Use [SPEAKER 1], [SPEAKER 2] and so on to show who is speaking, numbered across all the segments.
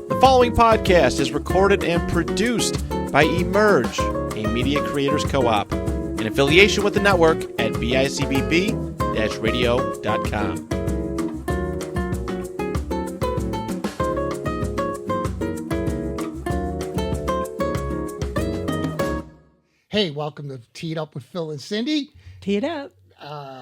[SPEAKER 1] The following podcast is recorded and produced by Emerge, a media creators co-op, in affiliation with the network at bicbb-radio.com.
[SPEAKER 2] Hey, welcome to Tee It Up with Phil and Cindy.
[SPEAKER 3] Tee it up.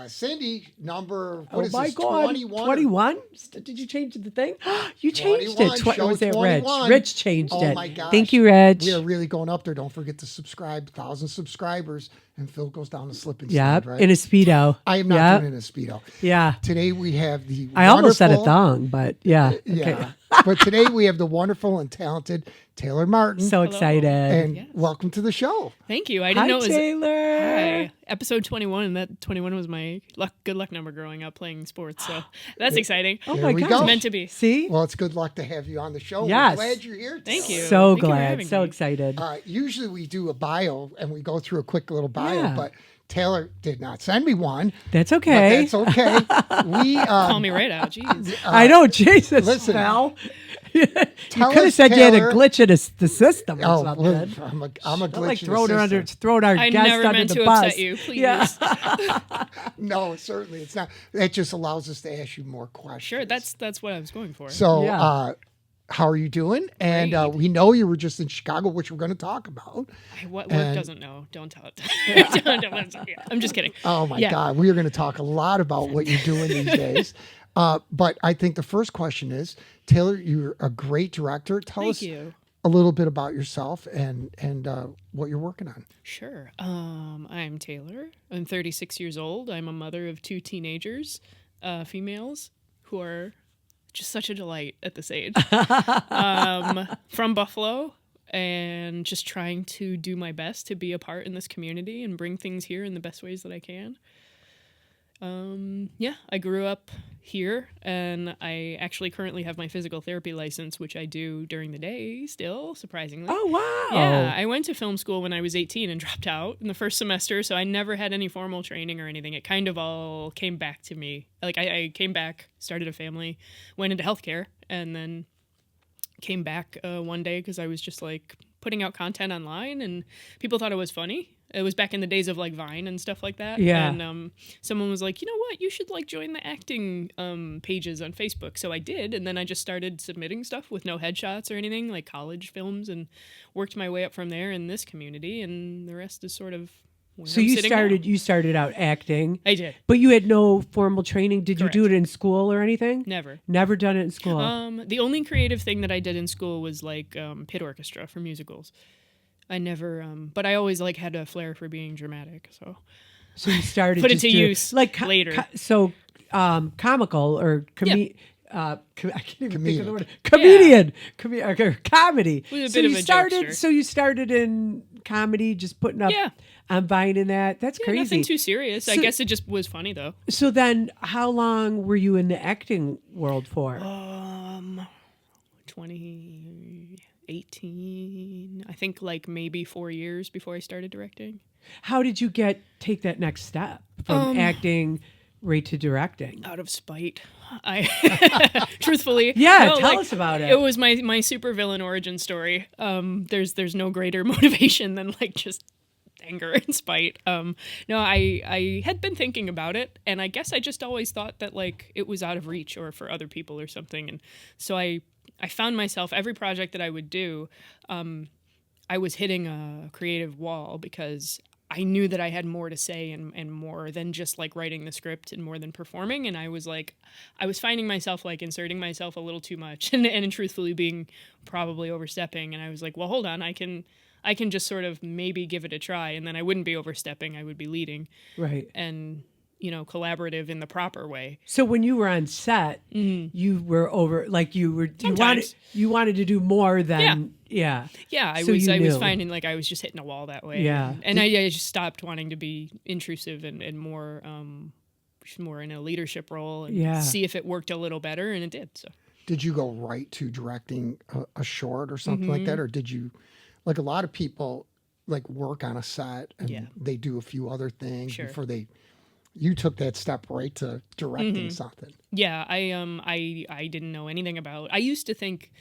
[SPEAKER 2] Cindy, number,
[SPEAKER 3] Oh
[SPEAKER 2] is
[SPEAKER 3] my
[SPEAKER 2] this,
[SPEAKER 3] God.
[SPEAKER 2] 21?
[SPEAKER 3] 21? Did you change the thing? You changed
[SPEAKER 2] 21,
[SPEAKER 3] it.
[SPEAKER 2] show
[SPEAKER 3] Was it
[SPEAKER 2] 21.
[SPEAKER 3] Rich? Rich changed it.
[SPEAKER 2] Oh my gosh.
[SPEAKER 3] Thank you, Rich.
[SPEAKER 2] We are really going up there. Don't forget to subscribe. 1,000 subscribers, and Phil goes down the slip and slide,
[SPEAKER 3] Yep,
[SPEAKER 2] right?
[SPEAKER 3] in a Speedo.
[SPEAKER 2] I am not
[SPEAKER 3] Yep.
[SPEAKER 2] doing it in a Speedo.
[SPEAKER 3] Yeah.
[SPEAKER 2] Today we have the
[SPEAKER 3] I almost said a
[SPEAKER 2] wonderful-
[SPEAKER 3] thong, but yeah.
[SPEAKER 2] Yeah.
[SPEAKER 3] Okay.
[SPEAKER 2] But today we have the wonderful and talented Taylor Martin.
[SPEAKER 3] So excited.
[SPEAKER 2] and
[SPEAKER 4] Yes.
[SPEAKER 2] welcome to the show.
[SPEAKER 4] Thank you. I didn't
[SPEAKER 3] Hi,
[SPEAKER 4] know it was
[SPEAKER 3] Taylor.
[SPEAKER 4] Hi. Episode 21, and that 21 was my good luck number growing up playing sports. So that's exciting.
[SPEAKER 3] Oh
[SPEAKER 2] There
[SPEAKER 3] my
[SPEAKER 2] we
[SPEAKER 3] God.
[SPEAKER 2] go.
[SPEAKER 4] It's meant to be.
[SPEAKER 3] See?
[SPEAKER 2] Well, it's good luck to have you on the show.
[SPEAKER 3] Yes.
[SPEAKER 2] We're glad you're here.
[SPEAKER 4] Thank
[SPEAKER 2] Taylor.
[SPEAKER 4] you.
[SPEAKER 3] So
[SPEAKER 4] Thank you for
[SPEAKER 3] glad.
[SPEAKER 4] having
[SPEAKER 3] So
[SPEAKER 4] me.
[SPEAKER 3] excited.
[SPEAKER 2] Usually we do a bio and we go through a quick little bio,
[SPEAKER 3] Yeah.
[SPEAKER 2] but Taylor did not send me one.
[SPEAKER 3] That's
[SPEAKER 2] But
[SPEAKER 3] okay.
[SPEAKER 2] that's okay. We
[SPEAKER 4] Call me right out. Jeez.
[SPEAKER 3] I know, Jesus.
[SPEAKER 2] listen,
[SPEAKER 3] Mel. You
[SPEAKER 2] tell
[SPEAKER 3] could have
[SPEAKER 2] us,
[SPEAKER 3] said you had a
[SPEAKER 2] Taylor-
[SPEAKER 3] glitch in the system or
[SPEAKER 2] Oh,
[SPEAKER 3] something.
[SPEAKER 2] well, I'm a
[SPEAKER 3] Don't
[SPEAKER 2] glitch
[SPEAKER 3] like
[SPEAKER 2] in
[SPEAKER 3] throwing
[SPEAKER 2] the
[SPEAKER 3] her under,
[SPEAKER 2] system.
[SPEAKER 3] throwing our
[SPEAKER 4] I
[SPEAKER 3] guest
[SPEAKER 4] never
[SPEAKER 3] under
[SPEAKER 4] meant
[SPEAKER 3] the
[SPEAKER 4] to
[SPEAKER 3] bus.
[SPEAKER 4] upset you. Please.
[SPEAKER 3] Yeah.
[SPEAKER 2] No, certainly it's not. That just allows us to ask you more questions.
[SPEAKER 4] Sure, that's what I was going for.
[SPEAKER 2] So,
[SPEAKER 3] Yeah.
[SPEAKER 2] how are you doing? And
[SPEAKER 4] Great.
[SPEAKER 2] we know you were just in Chicago, which we're going to talk about.
[SPEAKER 4] What
[SPEAKER 2] and-
[SPEAKER 4] work doesn't know. Don't tell it. I'm just kidding.
[SPEAKER 2] Oh my
[SPEAKER 4] Yeah.
[SPEAKER 2] God, we are going to talk a lot about what you're doing these days. But I think the first question is, Taylor, you're a great director. Tell
[SPEAKER 4] Thank
[SPEAKER 2] us
[SPEAKER 4] you.
[SPEAKER 2] a little bit about yourself and what you're working on.
[SPEAKER 4] Sure. I'm Taylor. I'm 36 years old. I'm a mother of 2 teenagers, females, who are just such a delight at this age. From Buffalo, and just trying to do my best to be a part in this community and bring things here in the best ways that I can. I grew up here, and I actually currently have my physical therapy license, which I do during the day still, surprisingly.
[SPEAKER 3] Oh, wow.
[SPEAKER 4] Yeah, I went to film school when I was 18 and dropped out in the first semester, so I never had any formal training or anything. It kind of all came back to me. Like, I came back, started a family, went into healthcare, and then came back one day because I was just, like, putting out content online, and people thought it was funny. It was back in the days of, like, Vine and stuff like that.
[SPEAKER 3] Yeah.
[SPEAKER 4] And someone was like, you know what? You should, like, join the acting pages on Facebook. So I did, and then I just started submitting stuff with no headshots or anything, like college films, and worked my way up from there in this community, and the rest is sort of where
[SPEAKER 3] So
[SPEAKER 4] I'm
[SPEAKER 3] you
[SPEAKER 4] sitting now.
[SPEAKER 3] started out acting.
[SPEAKER 4] I did.
[SPEAKER 3] But you had no formal training. Did
[SPEAKER 4] Correct.
[SPEAKER 3] you do it in school or anything?
[SPEAKER 4] Never.
[SPEAKER 3] Never done it in school.
[SPEAKER 4] The only creative thing that I did in school was, like, pit orchestra for musicals. I never, but I always, like, had a flair for being dramatic, so.
[SPEAKER 3] So you started
[SPEAKER 4] Put it
[SPEAKER 3] just
[SPEAKER 4] to
[SPEAKER 3] doing-
[SPEAKER 4] use
[SPEAKER 3] like
[SPEAKER 4] later.
[SPEAKER 3] comical or I can't even think of the
[SPEAKER 2] Comedic.
[SPEAKER 3] word. Comedian, or comedy.
[SPEAKER 4] With a
[SPEAKER 3] So
[SPEAKER 4] bit
[SPEAKER 3] you
[SPEAKER 4] of a
[SPEAKER 3] started.
[SPEAKER 4] jokester.
[SPEAKER 3] So you started in comedy, just putting up
[SPEAKER 4] Yeah.
[SPEAKER 3] on Vine and that. That's
[SPEAKER 4] Yeah,
[SPEAKER 3] crazy.
[SPEAKER 4] nothing too serious. I
[SPEAKER 3] So-
[SPEAKER 4] guess it just was funny, though.
[SPEAKER 3] So then, how long were you in the acting world for?
[SPEAKER 4] 2018, I think, like, maybe 4 years before I started directing.
[SPEAKER 3] How did you take that next step from acting right to directing?
[SPEAKER 4] Out of spite. I truthfully.
[SPEAKER 3] Yeah, tell us about it.
[SPEAKER 4] It was my supervillain origin story. There's no greater motivation than, like, just anger and spite. No, I had been thinking about it, and I guess I just always thought that, like, it was out of reach or for other people or something. And so I found myself, every project that I would do, I was hitting a creative wall because I knew that I had more to say and more than just, like, writing the script and more than performing. And I was finding myself, like, inserting myself a little too much and truthfully being probably overstepping. And I was like, well, hold on, I can just sort of maybe give it a try. And then I wouldn't be overstepping. I would be leading
[SPEAKER 3] Right.
[SPEAKER 4] and, collaborative in the proper way.
[SPEAKER 3] So when you were on set, you were you
[SPEAKER 4] Sometimes.
[SPEAKER 3] wanted to do more than yeah.
[SPEAKER 4] Yeah, I
[SPEAKER 3] So
[SPEAKER 4] was
[SPEAKER 3] you knew.
[SPEAKER 4] finding, like, I was just hitting a wall that way.
[SPEAKER 3] Yeah.
[SPEAKER 4] And I just stopped wanting to be intrusive and more just more in a leadership role and
[SPEAKER 3] Yeah.
[SPEAKER 4] see if it worked a little better, and it did. So
[SPEAKER 2] Did you go right to directing a short or something like that? Or did you, like a lot of people, like work on a set and
[SPEAKER 4] Yeah.
[SPEAKER 2] they do a few other things
[SPEAKER 4] Sure.
[SPEAKER 2] before you took that step right to directing something.
[SPEAKER 4] yeah, I didn't know anything about. I used to think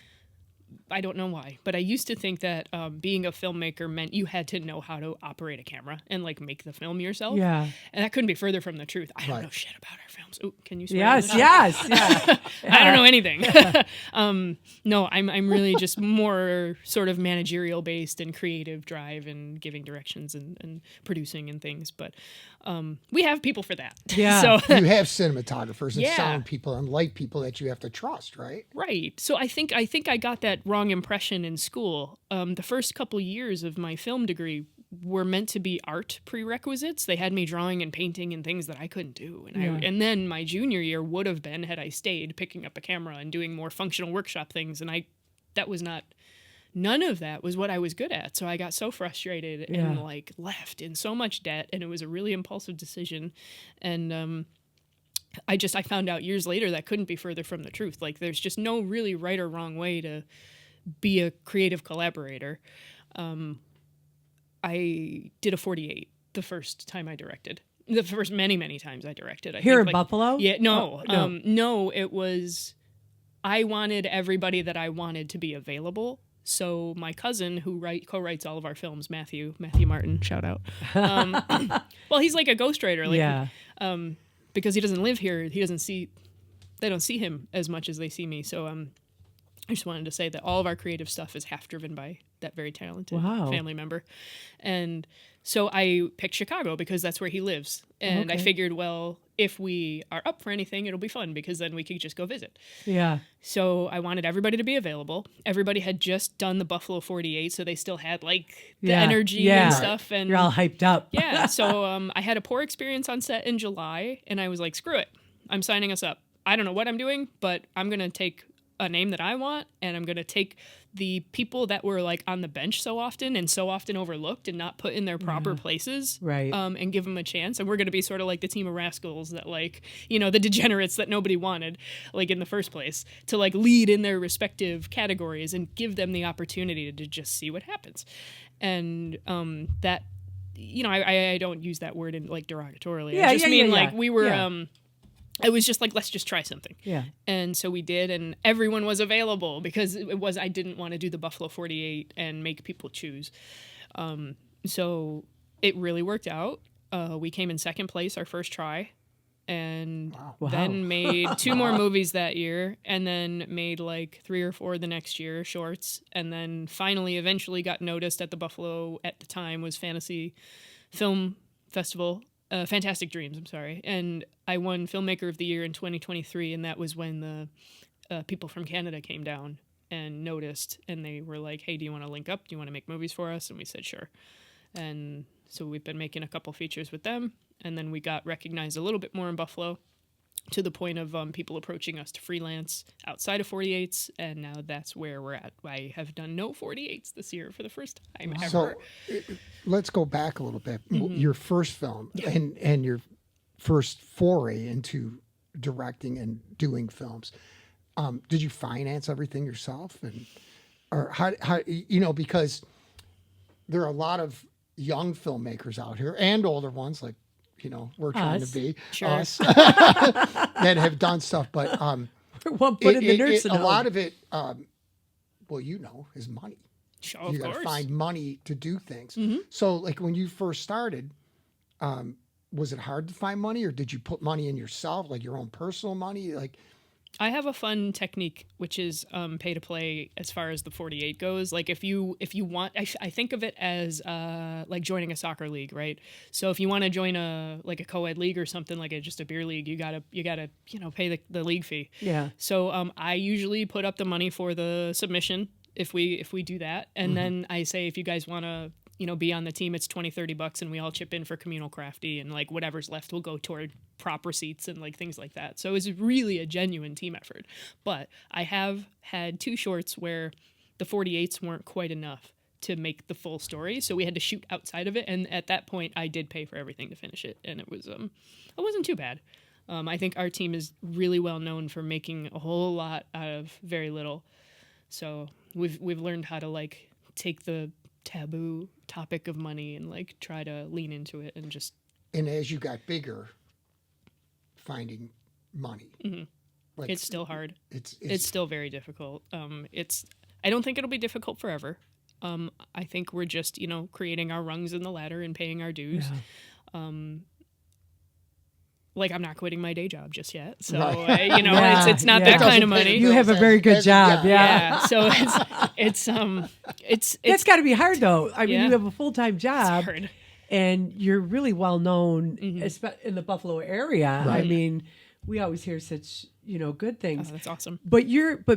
[SPEAKER 4] I don't know why, but I used to think that being a filmmaker meant you had to know how to operate a camera and like make the film yourself.
[SPEAKER 3] Yeah.
[SPEAKER 4] And that couldn't be further from the truth. I don't
[SPEAKER 2] Right.
[SPEAKER 4] know shit about our films. Ooh, can you swear?
[SPEAKER 3] Yes, yes, yeah.
[SPEAKER 4] I don't know anything. No, I'm really just more sort of managerial based and creative drive and giving directions and producing and things. But we have people for that.
[SPEAKER 3] Yeah.
[SPEAKER 4] So
[SPEAKER 2] You have cinematographers and
[SPEAKER 4] Yeah.
[SPEAKER 2] sound people and light people that you have to trust, right?
[SPEAKER 4] right. So I think I got that wrong impression in school. The first couple years of my film degree were meant to be art prerequisites. They had me drawing and painting and things that I couldn't do. And and then my junior year would have been, had I stayed, picking up a camera and doing more functional workshop things. And that was not, none of that was what I was good at. So I got so frustrated and like left in so much debt. And it was a really impulsive decision. And I found out years later that couldn't be further from the truth. Like there's just no really right or wrong way to be a creative collaborator. I did a 48 the first time I directed. The first many times I directed.
[SPEAKER 3] Here in
[SPEAKER 4] like,
[SPEAKER 3] Buffalo?
[SPEAKER 4] Yeah, no.
[SPEAKER 3] Oh, no.
[SPEAKER 4] No, it was, I wanted everybody that I wanted to be available. So my cousin, who co-writes all of our films, Matthew Martin, shout out. Well, he's like a ghostwriter. Like,
[SPEAKER 3] Yeah.
[SPEAKER 4] because he doesn't live here, they don't see him as much as they see me. So I just wanted to say that all of our creative stuff is half driven by that very talented
[SPEAKER 3] Wow.
[SPEAKER 4] family member. And so I picked Chicago because that's where he lives. And I figured, well, if we are up for anything, it'll be fun because then we could just go visit.
[SPEAKER 3] Yeah.
[SPEAKER 4] So I wanted everybody to be available. Everybody had just done the Buffalo 48, so they still had like the energy and stuff. And
[SPEAKER 3] you're all hyped up.
[SPEAKER 4] yeah, so I had a poor experience on set in July, and I was like, screw it. I'm signing us up. I don't know what I'm doing, but I'm going to take a name that I want, and I'm going to take the people that were like on the bench so often and so often overlooked and not put in their proper places,
[SPEAKER 3] Right.
[SPEAKER 4] And give them a chance. And we're going to be sort of like the team of rascals that like, you know, the degenerates that nobody wanted, like in the first place, to like lead in their respective categories and give them the opportunity to just see what happens. And that, you know, I don't use that word in like derogatorily.
[SPEAKER 3] Yeah,
[SPEAKER 4] I just mean like
[SPEAKER 3] yeah.
[SPEAKER 4] we were,
[SPEAKER 3] Yeah.
[SPEAKER 4] it was just like, let's just try something.
[SPEAKER 3] Yeah.
[SPEAKER 4] And so we did, and everyone was available because I didn't want to do the Buffalo 48 and make people choose. So it really worked out. We came in second place our first try, and
[SPEAKER 3] Wow.
[SPEAKER 4] then made 2 more movies that year, and then made like 3 or 4 the next year, shorts, and then finally eventually got noticed at the Buffalo, at the time was Fantasy Film Festival. Fantastic Dreams, I'm sorry. And I won Filmmaker of the Year in 2023, and that was when the people from Canada came down and noticed, and they were like, hey, do you want to link up? Do you want to make movies for us? And we said, sure. And so we've been making a couple features with them, and then we got recognized a little bit more in Buffalo to the point of people approaching us to freelance outside of 48s, and now that's where we're at. I have done no 48s this year for the first time ever.
[SPEAKER 2] So let's go back a little bit. Your first film and your first foray into directing and doing films. Did you finance everything yourself? Or how, you know, because there are a lot of young filmmakers out here and older ones like, you know, we're trying
[SPEAKER 3] Us.
[SPEAKER 2] to be
[SPEAKER 4] Sure.
[SPEAKER 2] us that have done stuff, but
[SPEAKER 3] One put in the nursing
[SPEAKER 2] a
[SPEAKER 3] home.
[SPEAKER 2] lot of it, well, you know, is money.
[SPEAKER 4] Sure, of
[SPEAKER 2] You got to
[SPEAKER 4] course.
[SPEAKER 2] find money to do things. So, like when you first started, was it hard to find money, or did you put money in yourself, like your own personal money? Like,
[SPEAKER 4] I have a fun technique, which is pay to play as far as the 48 goes. Like if you want, I think of it as like joining a soccer league, right? So if you want to join a co-ed league or something like just a beer league, you gotta you know pay the league fee.
[SPEAKER 3] Yeah.
[SPEAKER 4] So I usually put up the money for the submission if we do that, and then I say if you guys want to be on the team, it's $20-$30 and we all chip in for communal crafty, and like whatever's left will go toward prop receipts and like things like that. So it's really a genuine team effort. But I have had 2 shorts where the 48s weren't quite enough to make the full story, so we had to shoot outside of it, and at that point I did pay for everything to finish it, and it wasn't too bad. I think our team is really well known for making a whole lot out of very little. So we've learned how to like take the taboo topic of money and like try to lean into it and just.
[SPEAKER 2] and as you got bigger, finding money, like
[SPEAKER 4] It's still hard.
[SPEAKER 2] it's
[SPEAKER 4] It's still very difficult. I don't think it'll be difficult forever. I think we're just, creating our rungs in the ladder and paying our dues.
[SPEAKER 3] Yeah.
[SPEAKER 4] Like, I'm not quitting my day job just yet. So,
[SPEAKER 2] Right.
[SPEAKER 4] it's not that kind of money.
[SPEAKER 3] You have a very good job. Yeah.
[SPEAKER 4] So it's
[SPEAKER 3] That's got to be hard though. I mean,
[SPEAKER 4] Yeah.
[SPEAKER 3] you have a full-time job.
[SPEAKER 4] it's hard.
[SPEAKER 3] And you're really well known in the Buffalo area. I
[SPEAKER 2] Right.
[SPEAKER 3] mean, we always hear such, good
[SPEAKER 4] Oh,
[SPEAKER 3] things.
[SPEAKER 4] that's awesome.
[SPEAKER 3] But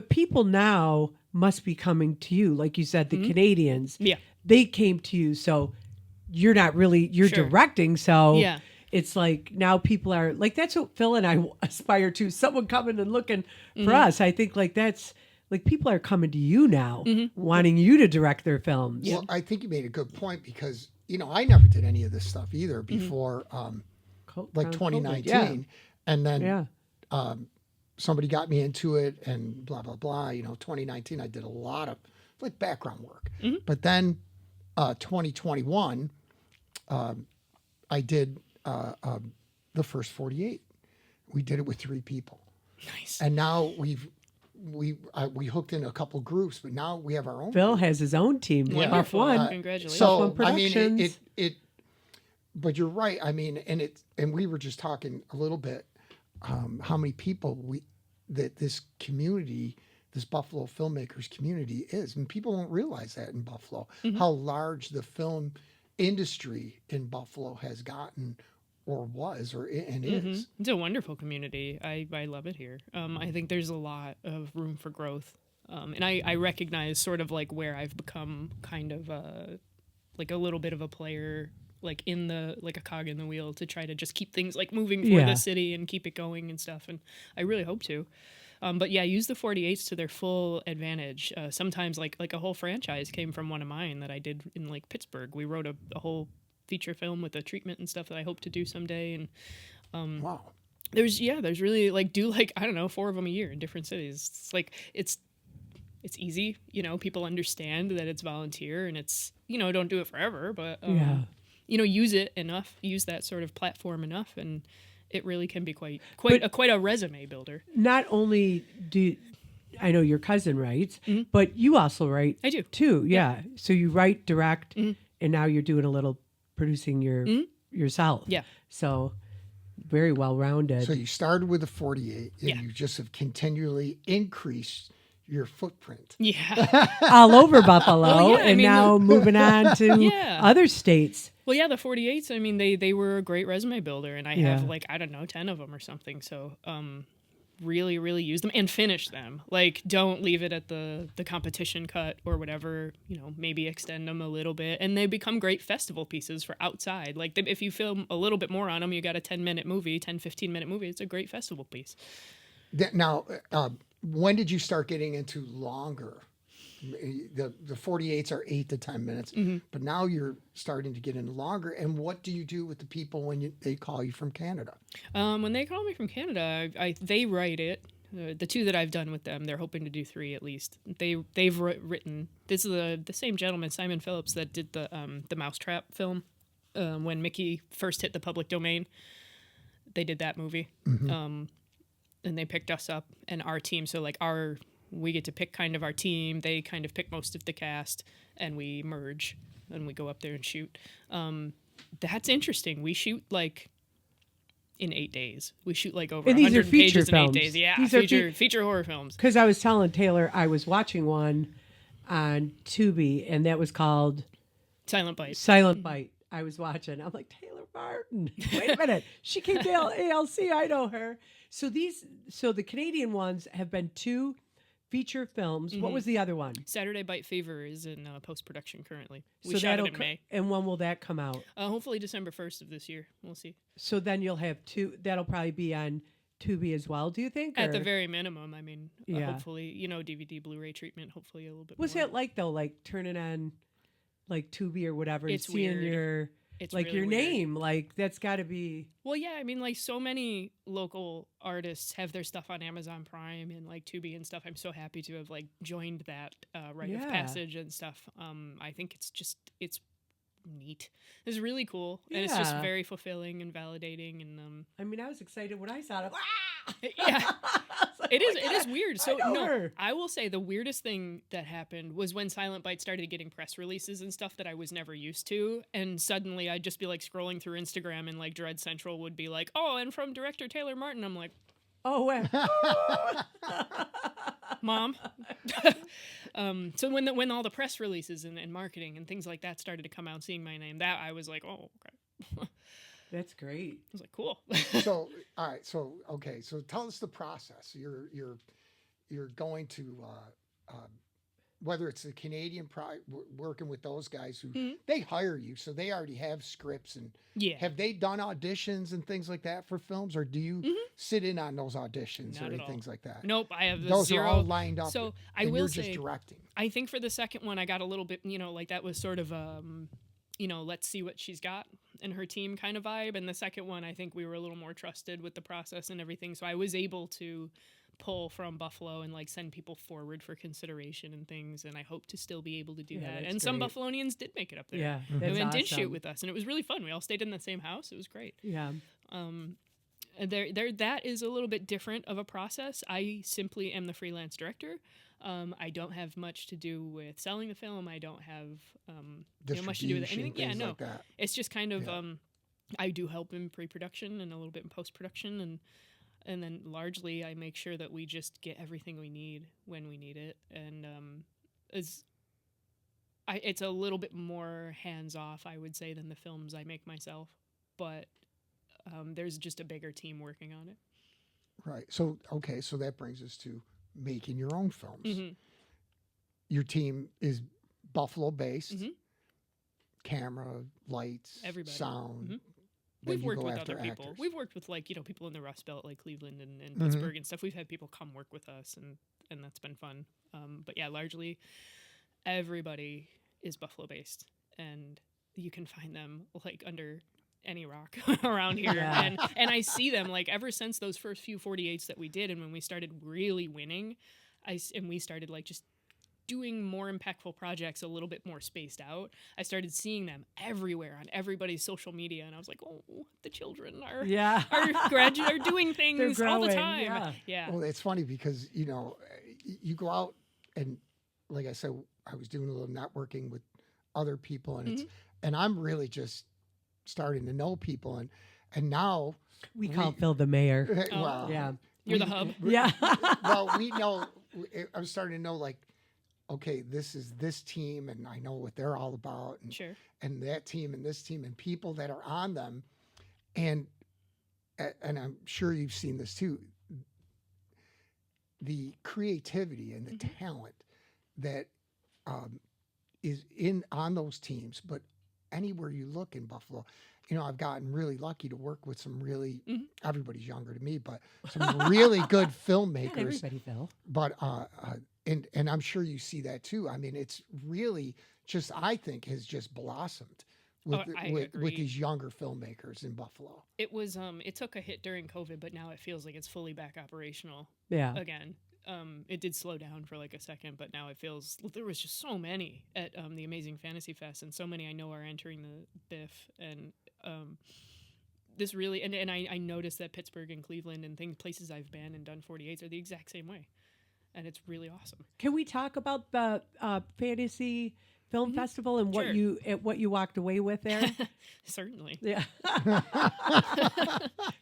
[SPEAKER 3] people now must be coming to you. Like you said, the Canadians.
[SPEAKER 4] Yeah.
[SPEAKER 3] They came to you, so you're
[SPEAKER 4] Sure.
[SPEAKER 3] directing, so
[SPEAKER 4] Yeah.
[SPEAKER 3] it's like now people are like, that's what Phil and I aspire to. Someone coming and looking for us. I think like that's like people are coming to you now, wanting you to direct their films.
[SPEAKER 2] Well, I think you made a good point because, I never did any of this stuff either before like
[SPEAKER 3] Around
[SPEAKER 2] 2019.
[SPEAKER 3] COVID,
[SPEAKER 2] And then
[SPEAKER 3] Yeah.
[SPEAKER 2] somebody got me into it and blah, blah, blah. 2019, I did a lot of like background work. But then 2021, I did the first 48. We did it with 3 people.
[SPEAKER 4] Nice.
[SPEAKER 2] And now we hooked in a couple groups, but now we have our own.
[SPEAKER 3] Phil has his own team.
[SPEAKER 4] Wonderful.
[SPEAKER 3] F1.
[SPEAKER 4] Congratulations.
[SPEAKER 2] So
[SPEAKER 3] F1
[SPEAKER 2] I mean,
[SPEAKER 3] Productions.
[SPEAKER 2] but you're right. I mean, and we were just talking a little bit how many people that this community, this Buffalo filmmakers community is, and people don't realize that in Buffalo how large the film industry in Buffalo has gotten, or was, and is.
[SPEAKER 4] It's a wonderful community. I love it here. I think there's a lot of room for growth. And I recognize sort of like where I've become kind of like a little bit of a player, like like a cog in the wheel to try to just keep things like moving for the city and keep it going and stuff. And I really hope to. But yeah, use the 48s to their full advantage. Sometimes like a whole franchise came from one of mine that I did in like Pittsburgh. We wrote a whole feature film with a treatment and stuff that I hope to do someday. And
[SPEAKER 2] Wow.
[SPEAKER 4] there's really like do like, I don't know, 4 of them a year in different cities. It's like it's easy, people understand that it's volunteer and it's, don't do it forever, but use it enough, use that sort of platform enough, and it really can be quite a resume builder.
[SPEAKER 3] Not only do I know your cousin writes, but you also write.
[SPEAKER 4] I do
[SPEAKER 3] too. Yeah. So you write, direct, and now you're doing a little producing yourself.
[SPEAKER 4] Yeah.
[SPEAKER 3] So very well rounded.
[SPEAKER 2] So you started with a 48, and
[SPEAKER 4] Yeah.
[SPEAKER 2] you just have continually increased your footprint.
[SPEAKER 4] Yeah.
[SPEAKER 3] all over Buffalo,
[SPEAKER 4] Well, yeah, I
[SPEAKER 3] and
[SPEAKER 4] mean,
[SPEAKER 3] now moving on to
[SPEAKER 4] Yeah.
[SPEAKER 3] other states.
[SPEAKER 4] Well, yeah, the 48s, I mean, they were a great resume builder, and I have like, I don't know, 10 of them or something. So really, really use them and finish them. Like, don't leave it at the competition cut or whatever, maybe extend them a little bit. And they become great festival pieces for outside. Like, if you film a little bit more on them, you got a 10-minute movie, 10, 15-minute movie. It's a great festival piece.
[SPEAKER 2] Now, when did you start getting into longer? The 48s are 8 to 10 minutes, but now you're starting to get into longer. And what do you do with the people when they call you from Canada?
[SPEAKER 4] When they call me from Canada, they write it. The 2 that I've done with them, they're hoping to do 3 at least. They've written. This is the same gentleman, Simon Phillips, that did the Mousetrap film when Mickey first hit the public domain. They did that movie, and they picked us up and our team. So like we get to pick kind of our team. They kind of pick most of the cast, and we merge, and we go up there and shoot. That's interesting. We shoot like in 8 days. We shoot like over
[SPEAKER 3] And these are
[SPEAKER 4] 100
[SPEAKER 3] feature
[SPEAKER 4] pages in 8
[SPEAKER 3] films.
[SPEAKER 4] days. Yeah,
[SPEAKER 3] These are
[SPEAKER 4] feature horror films.
[SPEAKER 3] Because I was telling Taylor I was watching one on Tubi, and that was called
[SPEAKER 4] Silent Bite.
[SPEAKER 3] Silent Bite. I was watching. I'm like, Taylor Martin. Wait a minute. She came to ALC. I know her. So the Canadian ones have been 2 feature films. What was the other one?
[SPEAKER 4] Saturday Bite Fever is in post-production currently. We
[SPEAKER 3] So
[SPEAKER 4] shot
[SPEAKER 3] that'll
[SPEAKER 4] it in May.
[SPEAKER 3] And when will that come out?
[SPEAKER 4] Hopefully December 1st of this year. We'll see.
[SPEAKER 3] So then you'll have 2. That'll probably be on Tubi as well, do you think?
[SPEAKER 4] At the
[SPEAKER 3] or-
[SPEAKER 4] very minimum, I mean,
[SPEAKER 3] Yeah.
[SPEAKER 4] hopefully, DVD, Blu-ray treatment, hopefully a little bit
[SPEAKER 3] What's
[SPEAKER 4] more.
[SPEAKER 3] that like, though? Like turning on like Tubi or whatever and
[SPEAKER 4] It's
[SPEAKER 3] seeing
[SPEAKER 4] weird. It's
[SPEAKER 3] like
[SPEAKER 4] really
[SPEAKER 3] your
[SPEAKER 4] weird.
[SPEAKER 3] name. Like that's got to be...
[SPEAKER 4] Well, yeah, I mean, like so many local artists have their stuff on Amazon Prime and like Tubi and stuff. I'm so happy to have like joined that rite of
[SPEAKER 3] Yeah.
[SPEAKER 4] passage and stuff. I think it's neat. It's really cool, and it's just
[SPEAKER 3] Yeah.
[SPEAKER 4] very fulfilling and validating. And
[SPEAKER 3] I mean, I was excited when I saw it.
[SPEAKER 4] yeah, It is weird. So
[SPEAKER 3] know
[SPEAKER 4] no,
[SPEAKER 3] her.
[SPEAKER 4] I will say the weirdest thing that happened was when Silent Bite started getting press releases and stuff that I was never used to, and suddenly I'd just be like scrolling through Instagram and like Dread Central would be like, "Oh, and from director Taylor Martin." I'm like,
[SPEAKER 3] Oh, wait.
[SPEAKER 4] "Mom." So when all the press releases and marketing and things like that started to come out, seeing my name, that I was like, "Oh, okay."
[SPEAKER 3] That's great.
[SPEAKER 4] I was like, "Cool."
[SPEAKER 2] So, all right. So, okay. So, tell us the process. You're going to whether it's the Canadian working with those guys who they hire you, so they already have scripts and
[SPEAKER 4] Yeah.
[SPEAKER 2] have they done auditions and things like that for films, or do you sit in on those auditions
[SPEAKER 4] Not
[SPEAKER 2] or
[SPEAKER 4] at all.
[SPEAKER 2] things like that?
[SPEAKER 4] Nope, I have
[SPEAKER 2] Those
[SPEAKER 4] zero.
[SPEAKER 2] are all lined up.
[SPEAKER 4] So I
[SPEAKER 2] and
[SPEAKER 4] will
[SPEAKER 2] you're
[SPEAKER 4] say,
[SPEAKER 2] just directing.
[SPEAKER 4] I think for the second one, I got a little bit, like that was sort of let's see what she's got and her team kind of vibe. And the second one, I think we were a little more trusted with the process and everything. So I was able to pull from Buffalo and like send people forward for consideration and things. And I hope to still be able to do that.
[SPEAKER 3] that's
[SPEAKER 4] And some
[SPEAKER 3] great.
[SPEAKER 4] Buffalonians did make it up there.
[SPEAKER 3] Yeah,
[SPEAKER 4] And
[SPEAKER 3] that's
[SPEAKER 4] did shoot
[SPEAKER 3] awesome.
[SPEAKER 4] with us. And it was really fun. We all stayed in the same house. It was great.
[SPEAKER 3] Yeah.
[SPEAKER 4] That is a little bit different of a process. I simply am the freelance director. I don't have much to do with selling the film. I don't have much to do with
[SPEAKER 2] Distribution,
[SPEAKER 4] anything. Yeah,
[SPEAKER 2] things
[SPEAKER 4] no.
[SPEAKER 2] like that.
[SPEAKER 4] It's just kind of I do help in pre-production and a little bit in post-production, and then largely I make sure that we just get everything we need when we need it. And it's a little bit more hands-off, I would say, than the films I make myself. But there's just a bigger team working on it.
[SPEAKER 2] Right. So, okay. So that brings us to making your own films.
[SPEAKER 4] Mm-hmm.
[SPEAKER 2] Your team is Buffalo based,
[SPEAKER 4] Mhm.
[SPEAKER 2] camera, lights,
[SPEAKER 4] Everybody.
[SPEAKER 2] sound.
[SPEAKER 4] Mhm.
[SPEAKER 2] Then
[SPEAKER 4] We've
[SPEAKER 2] you
[SPEAKER 4] worked
[SPEAKER 2] go
[SPEAKER 4] with
[SPEAKER 2] after
[SPEAKER 4] other people.
[SPEAKER 2] actors.
[SPEAKER 4] We've worked with people in the Rust Belt, like Cleveland and
[SPEAKER 2] Mm-hmm.
[SPEAKER 4] Pittsburgh and stuff. We've had people come work with us, and that's been fun. But yeah, largely everybody is Buffalo based, and you can find them like under any rock around here.
[SPEAKER 3] Yeah.
[SPEAKER 4] And I see them like ever since those first few 48s that we did, and when we started really winning, and we started like just doing more impactful projects a little bit more spaced out, I started seeing them everywhere on everybody's social media, and I was like, oh, the children are
[SPEAKER 3] Yeah.
[SPEAKER 4] are doing things all the
[SPEAKER 3] growing,
[SPEAKER 4] time.
[SPEAKER 3] yeah.
[SPEAKER 2] Well, it's funny because, you go out and, like I said, I was doing a little networking with other people, and
[SPEAKER 3] Mm-hmm.
[SPEAKER 2] and I'm really just starting to know people, and now,
[SPEAKER 3] We call Phil the mayor.
[SPEAKER 2] well,
[SPEAKER 3] Yeah.
[SPEAKER 4] You're the hub.
[SPEAKER 3] Yeah.
[SPEAKER 2] well, we know. I'm starting to know, like, okay, this is this team, and I know what they're all about, and
[SPEAKER 4] Sure.
[SPEAKER 2] and that team, and this team, and people that are on them, and I'm sure you've seen this too. The creativity and the talent that is on those teams, but anywhere you look in Buffalo, I've gotten really lucky to work with some really, everybody's younger to me, but some really good
[SPEAKER 3] Not
[SPEAKER 2] filmmakers.
[SPEAKER 3] everybody, Phil.
[SPEAKER 2] But and I'm sure you see that too. I mean, it's really just, I think, has just blossomed with
[SPEAKER 4] I
[SPEAKER 2] with
[SPEAKER 4] agree.
[SPEAKER 2] these younger filmmakers in Buffalo.
[SPEAKER 4] It was it took a hit during COVID, but now it feels like it's fully back operational
[SPEAKER 3] Yeah.
[SPEAKER 4] again. It did slow down for like a second, but now it feels there was just so many at the Amazing Fantasy Fest, and so many I know are entering the BIFF, and this really and I noticed that Pittsburgh and Cleveland and places I've been and done 48s are the exact same way, and it's really awesome.
[SPEAKER 3] Can we talk about the Fantasy Film Festival and
[SPEAKER 4] Sure.
[SPEAKER 3] what you walked away with there?
[SPEAKER 4] Certainly.
[SPEAKER 3] Yeah.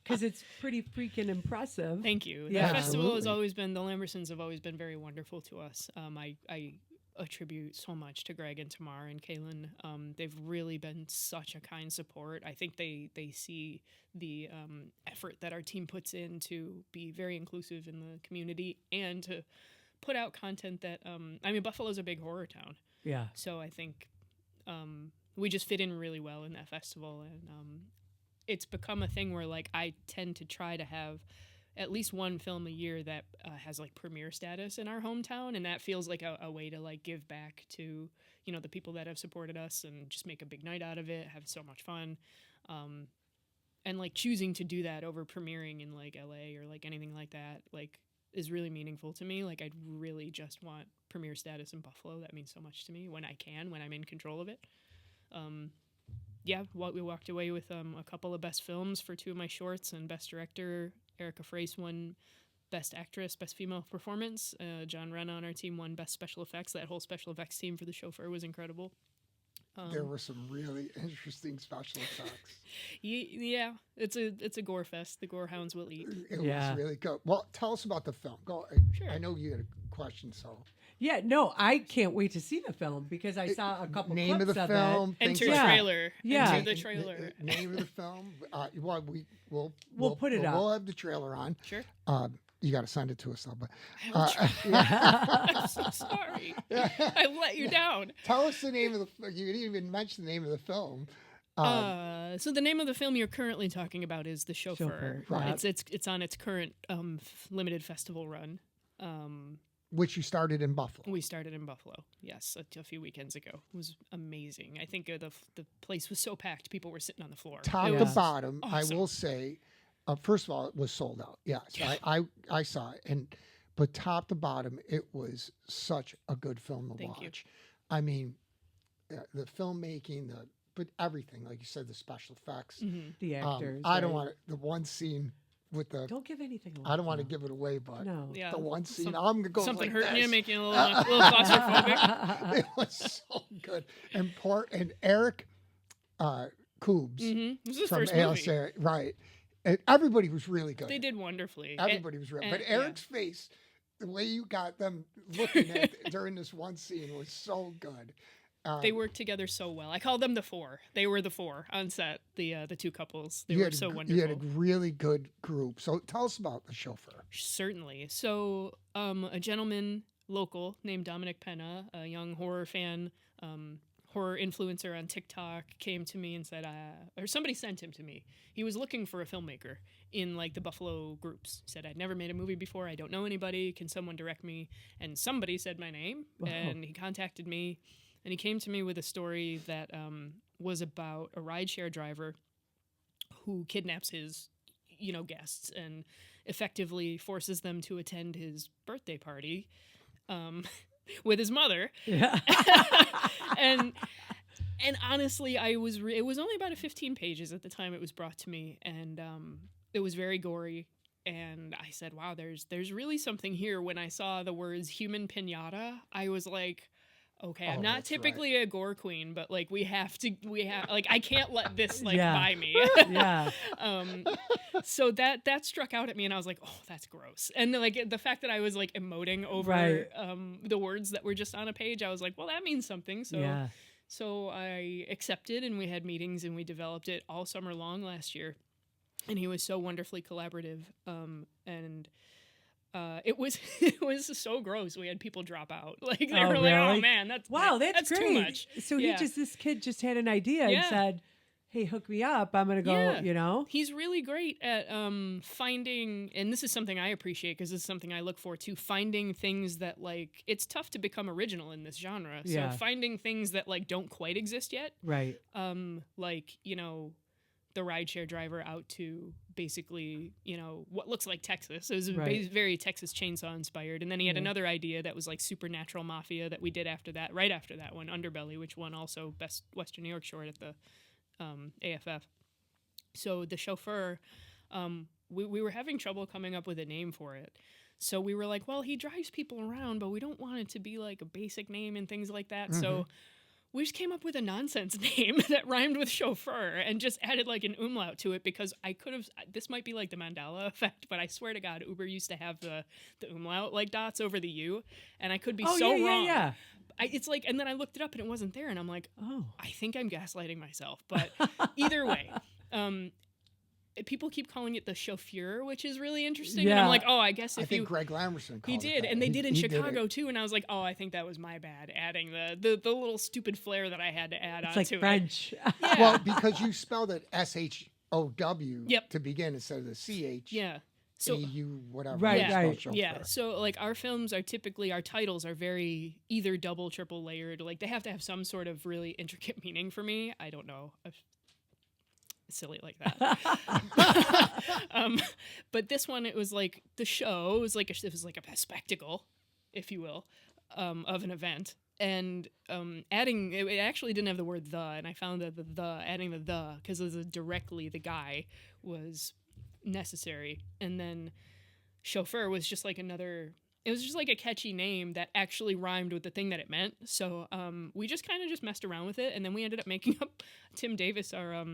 [SPEAKER 3] Because it's pretty freaking impressive.
[SPEAKER 4] Thank you.
[SPEAKER 3] Yeah.
[SPEAKER 4] The festival has
[SPEAKER 2] Absolutely.
[SPEAKER 4] always been, the Lambersons have always been very wonderful to us. I attribute so much to Greg and Tamar and Kaylin. They've really been such a kind support. I think they see the effort that our team puts in to be very inclusive in the community and to put out content that, Buffalo's a big horror town.
[SPEAKER 3] Yeah.
[SPEAKER 4] So I think we just fit in really well in that festival, and it's become a thing where like I tend to try to have at least one film a year that has like premiere status in our hometown, and that feels like a way to like give back to the people that have supported us and just make a big night out of it, have so much fun, and like choosing to do that over premiering in like LA or like anything like that like is really meaningful to me. Like I'd really just want premiere status in Buffalo. That means so much to me when I'm in control of it. We walked away with a couple of best films for two of my shorts, and best director Erica Frace won Best Actress, Best Female Performance. John Renna on our team won Best Special Effects. That whole special effects team for the Showffeur was incredible.
[SPEAKER 2] There were some really interesting special effects.
[SPEAKER 4] Yeah, it's a gore fest. The gore hounds will eat.
[SPEAKER 2] It
[SPEAKER 3] Yeah.
[SPEAKER 2] was really good. Well, tell us about the film. Go.
[SPEAKER 4] Sure.
[SPEAKER 2] I know you had a question, so
[SPEAKER 3] Yeah, no, I can't wait to see the film because I saw a couple
[SPEAKER 2] name
[SPEAKER 3] clips
[SPEAKER 2] of the
[SPEAKER 3] of
[SPEAKER 2] film.
[SPEAKER 3] it.
[SPEAKER 2] things
[SPEAKER 4] Enter
[SPEAKER 2] like-
[SPEAKER 3] Yeah.
[SPEAKER 4] trailer.
[SPEAKER 3] Yeah.
[SPEAKER 4] Enter the trailer.
[SPEAKER 2] Name of the film. Well,
[SPEAKER 3] We'll put it up.
[SPEAKER 2] We'll have the trailer on.
[SPEAKER 4] Sure.
[SPEAKER 2] You got to send it to us though. But
[SPEAKER 4] I'm so sorry. I let you down.
[SPEAKER 2] tell us the name of the. You didn't even mention the name of the film.
[SPEAKER 4] So the name of the film you're currently talking about is The Showffeur.
[SPEAKER 3] Showffeur, right.
[SPEAKER 4] It's on its current limited festival run.
[SPEAKER 2] Which you started in Buffalo.
[SPEAKER 4] We started in Buffalo, yes, a few weekends ago. It was amazing. I think the place was so packed, people were sitting on the floor.
[SPEAKER 2] Top
[SPEAKER 4] It
[SPEAKER 2] to
[SPEAKER 4] was
[SPEAKER 2] bottom,
[SPEAKER 4] awesome.
[SPEAKER 2] I will say, first of all, it was sold out. Yes, I saw it, but top to bottom, it was such a good film to
[SPEAKER 4] Thank you.
[SPEAKER 2] watch. I mean, the filmmaking, but everything, like you said, the special effects.
[SPEAKER 3] The actors.
[SPEAKER 2] I don't
[SPEAKER 3] right?
[SPEAKER 2] want the one scene with the.
[SPEAKER 3] Don't give anything away.
[SPEAKER 2] I don't want to give it away, but
[SPEAKER 3] No.
[SPEAKER 4] Yeah.
[SPEAKER 2] the one scene, I'm gonna go
[SPEAKER 4] Something
[SPEAKER 2] like
[SPEAKER 4] hurting you,
[SPEAKER 2] this.
[SPEAKER 4] making you a little claustrophobic.
[SPEAKER 2] It was so good, and Eric Koobs
[SPEAKER 4] This is his
[SPEAKER 2] from
[SPEAKER 4] first movie.
[SPEAKER 2] ALC, right? And everybody was really good.
[SPEAKER 4] They did wonderfully.
[SPEAKER 2] Everybody was real. But
[SPEAKER 4] yeah.
[SPEAKER 2] Eric's face, the way you got them looking at during this one scene was so good.
[SPEAKER 4] They worked together so well. I call them the four. They were the four on set. The two couples. They
[SPEAKER 2] You
[SPEAKER 4] were
[SPEAKER 2] had,
[SPEAKER 4] so
[SPEAKER 2] you
[SPEAKER 4] wonderful.
[SPEAKER 2] had a really good group. So tell us about the Showffeur.
[SPEAKER 4] Certainly. So, a gentleman local named Dominic Penna, a young horror fan, horror influencer on TikTok, came to me and said, or somebody sent him to me. He was looking for a filmmaker in like the Buffalo groups. Said, I'd never made a movie before. I don't know anybody. Can someone direct me? And somebody said my name, and he contacted me, and he came to me with a story that was about a rideshare driver who kidnaps his guests and effectively forces them to attend his birthday party with his mother.
[SPEAKER 3] Yeah.
[SPEAKER 4] and honestly, it was only about 15 pages at the time it was brought to me, and it was very gory. And I said, wow, there's really something here. When I saw the words human pinata, I was like, okay, I'm not
[SPEAKER 2] that's
[SPEAKER 4] typically a gore queen, but like we have I can't let this
[SPEAKER 3] Yeah.
[SPEAKER 4] buy me.
[SPEAKER 3] Yeah.
[SPEAKER 4] So that struck out at me, and I was like, oh, that's gross. And like the fact that I was like emoting over
[SPEAKER 3] Right.
[SPEAKER 4] the words that were just on a page, I was like, well, that means something. So
[SPEAKER 3] Yeah.
[SPEAKER 4] so I accepted, and we had meetings, and we developed it all summer long last year. And he was so wonderfully collaborative. And it was so gross. We had people drop out. Like they
[SPEAKER 3] Oh,
[SPEAKER 4] were like, "Oh
[SPEAKER 3] really?
[SPEAKER 4] man, that's
[SPEAKER 3] That's
[SPEAKER 4] too
[SPEAKER 3] great.
[SPEAKER 4] much."
[SPEAKER 3] So
[SPEAKER 4] Yeah.
[SPEAKER 3] this kid just had an idea and
[SPEAKER 4] Yeah.
[SPEAKER 3] said, hey, hook me up. I'm going to go,
[SPEAKER 4] Yeah. He's really great at finding, and this is something I appreciate because this is something I look for too, finding things that like, it's tough to become original in this genre. So
[SPEAKER 3] Yeah.
[SPEAKER 4] finding things that like don't quite exist yet.
[SPEAKER 3] Right.
[SPEAKER 4] Like, the rideshare driver out to basically, what looks like Texas. It was
[SPEAKER 3] Right.
[SPEAKER 4] very Texas Chainsaw inspired. And then he had another idea that was like Supernatural Mafia that we did right after that one, Underbelly, which won also Best Western New York Short at the AFF. So the Showffeur, we were having trouble coming up with a name for it. So we were like, well, he drives people around, but we don't want it to be like a basic name and things like that. So we just came up with a nonsense name that rhymed with chauffeur and just added like an umlaut to it because I could have, this might be like the Mandela effect, but I swear to God, Uber used to have the umlaut like dots over the U, and I could be so wrong.
[SPEAKER 3] Yeah.
[SPEAKER 4] It's like, and then I looked it up and it wasn't there, and I'm like,
[SPEAKER 3] Oh.
[SPEAKER 4] I think I'm gaslighting myself. But either way, people keep calling it the Chauffeur, which is really interesting. And
[SPEAKER 3] Yeah.
[SPEAKER 4] I'm like, oh, I guess
[SPEAKER 2] I
[SPEAKER 4] if
[SPEAKER 2] think
[SPEAKER 4] you...
[SPEAKER 2] Greg Lamerson called
[SPEAKER 4] He
[SPEAKER 2] it
[SPEAKER 4] did,
[SPEAKER 2] that.
[SPEAKER 4] and they did in
[SPEAKER 2] He did
[SPEAKER 4] Chicago
[SPEAKER 2] it.
[SPEAKER 4] too. And I was like, oh, I think that was my bad, adding the little stupid flair that I had to add
[SPEAKER 3] It's
[SPEAKER 4] onto
[SPEAKER 3] like
[SPEAKER 4] it.
[SPEAKER 3] French.
[SPEAKER 4] Yeah.
[SPEAKER 2] Well, because you spelled it SHOW
[SPEAKER 4] Yep.
[SPEAKER 2] to begin instead of the CH.
[SPEAKER 4] Yeah. So
[SPEAKER 2] AU, whatever.
[SPEAKER 3] Right,
[SPEAKER 2] it's
[SPEAKER 4] yeah,
[SPEAKER 2] called
[SPEAKER 3] right.
[SPEAKER 2] Chauffeur.
[SPEAKER 4] yeah. So like our films are typically, our titles are very either double, triple layered. Like they have to have some sort of really intricate meaning for me. I don't know. Silly like that. But this one, it was like the show. It was like a spectacle, if you will, of an event. And adding, it actually didn't have the word the, and I found that adding the because it was directly the guy was necessary. And then Showffeur was just like another. It was just like a catchy name that actually rhymed with the thing that it meant. So we just kind of just messed around with it, and then we ended up making up Tim Davis, our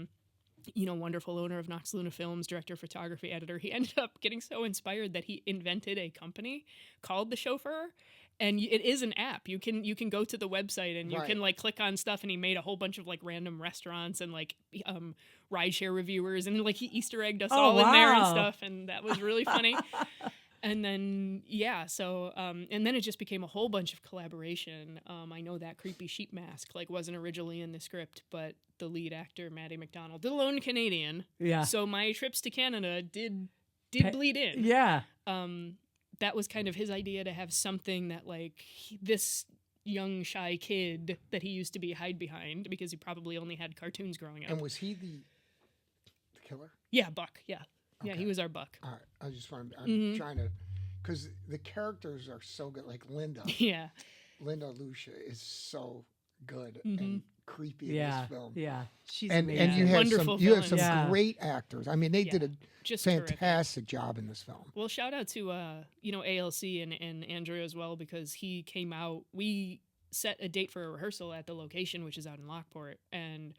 [SPEAKER 4] wonderful owner of Nox Luna Films, director, photography, editor. He ended up getting so inspired that he invented a company called the Showffeur. And it is an app. You can go to the website and you can like click on stuff. And he made a whole bunch of like random restaurants and like rideshare reviewers, and like he Easter egged us all in there and stuff. And that was really funny. And then and then it just became a whole bunch of collaboration. I know that creepy sheep mask like wasn't originally in the script, but the lead actor Maddie McDonald, the lone Canadian.
[SPEAKER 3] Yeah.
[SPEAKER 4] So my trips to Canada did bleed in.
[SPEAKER 3] Yeah.
[SPEAKER 4] That was kind of his idea, to have something that like this young shy kid that he used to be hide behind, because he probably only had cartoons growing up.
[SPEAKER 2] And was he the killer?
[SPEAKER 4] Yeah, Buck. Yeah.
[SPEAKER 2] Okay.
[SPEAKER 4] Yeah, he was our Buck.
[SPEAKER 2] All right. I'm trying to, because the characters are so good. Like Linda.
[SPEAKER 4] Yeah.
[SPEAKER 2] Linda Lucia is so good and creepy in this film.
[SPEAKER 3] Yeah. She's
[SPEAKER 2] And
[SPEAKER 3] amazing.
[SPEAKER 2] you have
[SPEAKER 4] Wonderful
[SPEAKER 2] you have some
[SPEAKER 3] villains. Yeah.
[SPEAKER 2] great actors. I mean, they did a
[SPEAKER 4] Just
[SPEAKER 2] fantastic job in this film.
[SPEAKER 4] Well, shout out to ALC and Andrew as well, because he came out. We set a date for a rehearsal at the location, which is out in Lockport, and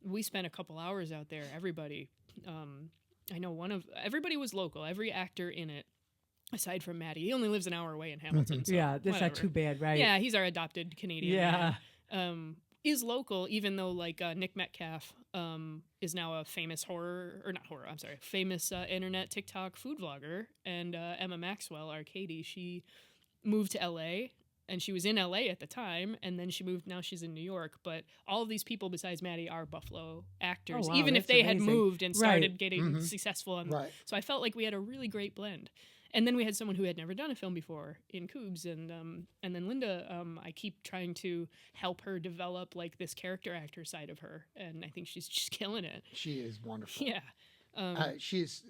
[SPEAKER 4] we spent a couple hours out there. Everybody, I know everybody was local. Every actor in it, aside from Maddie, he only lives an hour away in Hamilton. So
[SPEAKER 3] yeah, that's
[SPEAKER 4] whatever.
[SPEAKER 3] not too bad, right?
[SPEAKER 4] Yeah, he's our adopted Canadian.
[SPEAKER 3] Yeah.
[SPEAKER 4] man. Is local, even though like Nick Metcalf is now a famous famous internet TikTok food vlogger, and Emma Maxwell, our Katie, she moved to LA, and she was in LA at the time, and then she moved. Now she's in New York. But all of these people besides Maddie are Buffalo actors,
[SPEAKER 3] Oh, wow,
[SPEAKER 4] even if
[SPEAKER 3] that's
[SPEAKER 4] they had
[SPEAKER 3] amazing.
[SPEAKER 4] moved and started
[SPEAKER 3] Right.
[SPEAKER 4] getting successful.
[SPEAKER 2] Right.
[SPEAKER 4] So I felt like we had a really great blend. And then we had someone who had never done a film before in Coobs, and then Linda. I keep trying to help her develop like this character actor side of her, and I think she's just killing it.
[SPEAKER 2] She is wonderful.
[SPEAKER 4] Yeah,
[SPEAKER 2] She is,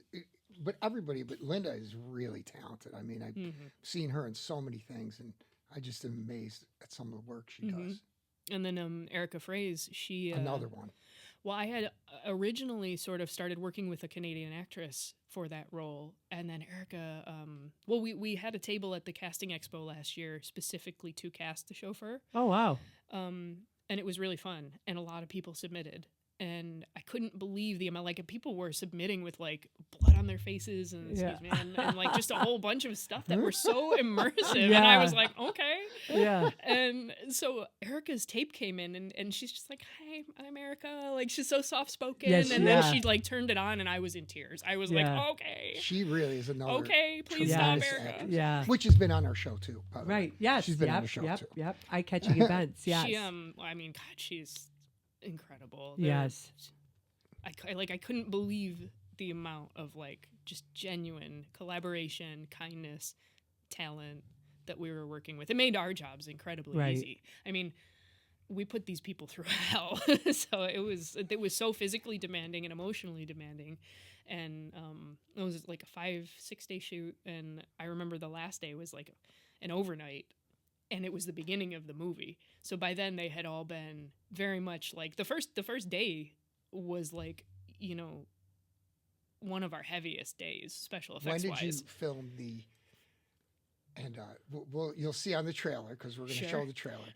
[SPEAKER 2] but Linda is really talented. I mean, I've seen her in so many things, and I just am amazed at some of the work she does.
[SPEAKER 4] And then Erica Fraze, she
[SPEAKER 2] Another one.
[SPEAKER 4] Well, I had originally sort of started working with a Canadian actress for that role, and then Erica. We had a table at the casting expo last year specifically to cast the Showffeur,
[SPEAKER 3] Oh, wow.
[SPEAKER 4] and it was really fun, and a lot of people submitted. And I couldn't believe the amount, like, people were submitting with, like, blood on their faces and, and like, just a whole bunch of stuff that were so immersive. And I was like, okay.
[SPEAKER 3] Yeah.
[SPEAKER 4] And so Erica's tape came in, and she's just like, hi, I'm Erica. Like, she's so soft-spoken.
[SPEAKER 3] Yes,
[SPEAKER 4] and then
[SPEAKER 3] yeah.
[SPEAKER 4] she, like, turned it on, and I was in tears. I was like, okay.
[SPEAKER 2] She really is another.
[SPEAKER 4] Okay, please stop,
[SPEAKER 2] tremendous
[SPEAKER 4] Erica.
[SPEAKER 2] actress.
[SPEAKER 3] Yeah.
[SPEAKER 2] Which has been on our show too. By the way.
[SPEAKER 3] Right. Yes.
[SPEAKER 2] She's been
[SPEAKER 3] yep,
[SPEAKER 2] on the show
[SPEAKER 3] yep,
[SPEAKER 2] too.
[SPEAKER 3] Yep. Eye-catching events. Yes.
[SPEAKER 4] She, I mean, God, she's incredible.
[SPEAKER 3] Yes.
[SPEAKER 4] I couldn't believe the amount of like just genuine collaboration, kindness, talent that we were working with. It made our jobs incredibly
[SPEAKER 3] Right.
[SPEAKER 4] easy. I mean, we put these people through hell, so it was so physically demanding and emotionally demanding, and it was like a 5-6 day shoot. And I remember the last day was like an overnight, and it was the beginning of the movie. So by then they had all been very much like the first day was like, one of our heaviest days, special effects
[SPEAKER 2] When did you
[SPEAKER 4] wise.
[SPEAKER 2] film the? And you'll see on the trailer, because we're going to
[SPEAKER 4] Sure.
[SPEAKER 2] show the trailer.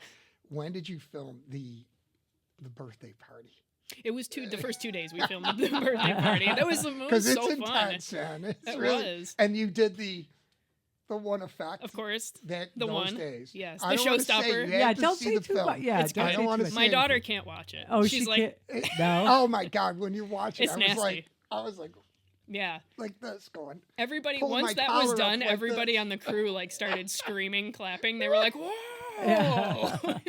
[SPEAKER 2] When did you film the birthday party?
[SPEAKER 4] It was the first 2 days we filmed the birthday party. That was
[SPEAKER 2] Because it's
[SPEAKER 4] so
[SPEAKER 2] intense,
[SPEAKER 4] fun.
[SPEAKER 2] man. It's
[SPEAKER 4] It
[SPEAKER 2] really,
[SPEAKER 4] was.
[SPEAKER 2] And you did the one effect.
[SPEAKER 4] Of course.
[SPEAKER 2] That
[SPEAKER 4] The
[SPEAKER 2] those
[SPEAKER 4] one.
[SPEAKER 2] days.
[SPEAKER 4] Yes,
[SPEAKER 2] I
[SPEAKER 4] the
[SPEAKER 2] don't wanna say,
[SPEAKER 4] showstopper.
[SPEAKER 2] you
[SPEAKER 3] Yeah,
[SPEAKER 2] have to
[SPEAKER 3] don't
[SPEAKER 2] see
[SPEAKER 3] say
[SPEAKER 2] the
[SPEAKER 3] too
[SPEAKER 2] film.
[SPEAKER 3] much. Yeah,
[SPEAKER 4] It's
[SPEAKER 3] don't
[SPEAKER 2] I
[SPEAKER 4] good.
[SPEAKER 2] don't
[SPEAKER 3] say
[SPEAKER 2] want
[SPEAKER 3] too
[SPEAKER 2] to
[SPEAKER 3] much.
[SPEAKER 2] say
[SPEAKER 4] My daughter
[SPEAKER 2] anything.
[SPEAKER 4] can't watch it.
[SPEAKER 3] Oh,
[SPEAKER 4] She's
[SPEAKER 3] she
[SPEAKER 4] like,
[SPEAKER 3] can't. No.
[SPEAKER 2] Oh my God! When you watch it,
[SPEAKER 4] It's nasty.
[SPEAKER 2] I was like
[SPEAKER 4] yeah.
[SPEAKER 2] this going.
[SPEAKER 4] Everybody,
[SPEAKER 2] Pull
[SPEAKER 4] once
[SPEAKER 2] my
[SPEAKER 4] that was
[SPEAKER 2] collar up
[SPEAKER 4] done,
[SPEAKER 2] like
[SPEAKER 4] everybody
[SPEAKER 2] this.
[SPEAKER 4] on the crew like started screaming, clapping. They were like, "Whoa!"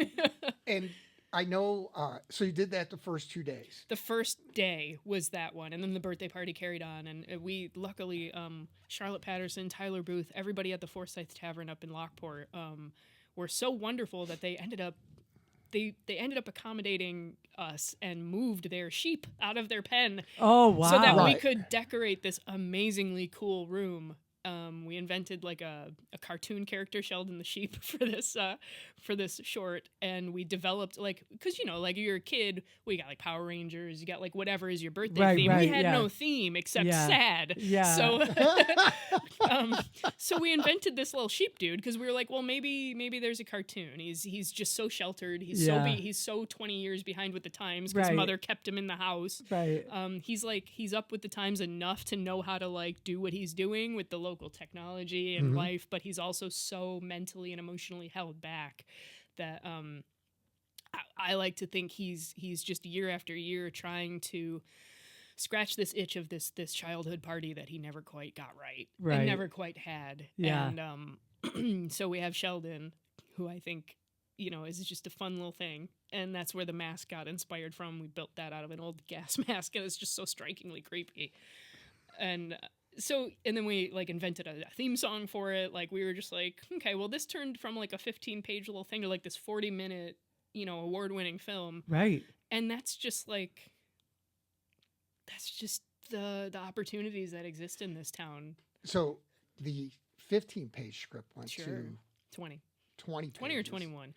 [SPEAKER 2] And I know. So you did that the first 2 days.
[SPEAKER 4] The first day was that one, and then the birthday party carried on. And we luckily, Charlotte Patterson, Tyler Booth, everybody at the Forsyth Tavern up in Lockport were so wonderful that they ended up. They ended up accommodating us and moved their sheep out of their pen
[SPEAKER 3] Oh, wow.
[SPEAKER 4] so that we
[SPEAKER 2] Right.
[SPEAKER 4] could decorate this amazingly cool room We invented like a cartoon character, Sheldon the sheep, for this short, and we developed like, because like you're a kid, we got like Power Rangers, you got like whatever is your birthday theme. We had no theme except sad.
[SPEAKER 3] Yeah.
[SPEAKER 4] So so we invented this little sheep dude because we were like, well, maybe there's a cartoon. He's just so sheltered. He's so 20 years behind with the times because mother kept him in the house.
[SPEAKER 3] Right.
[SPEAKER 4] He's up with the times enough to know how to like do what he's doing with the local technology and life, but he's also so mentally and emotionally held back that I like to think he's just year after year trying to scratch this itch of this childhood party that he never quite got right. And never quite had.
[SPEAKER 3] Yeah.
[SPEAKER 4] And so we have Sheldon, who I think is just a fun little thing. And that's where the mask got inspired from. We built that out of an old gas mask, and it's just so strikingly creepy. And then we like invented a theme song for it. Like we were just like, okay, well this turned from like a 15-page little thing to like this 40-minute, award-winning film.
[SPEAKER 3] Right.
[SPEAKER 4] And that's just the opportunities that exist in this town.
[SPEAKER 2] So the 15-page script went to
[SPEAKER 4] 20
[SPEAKER 2] pages.
[SPEAKER 4] or 21.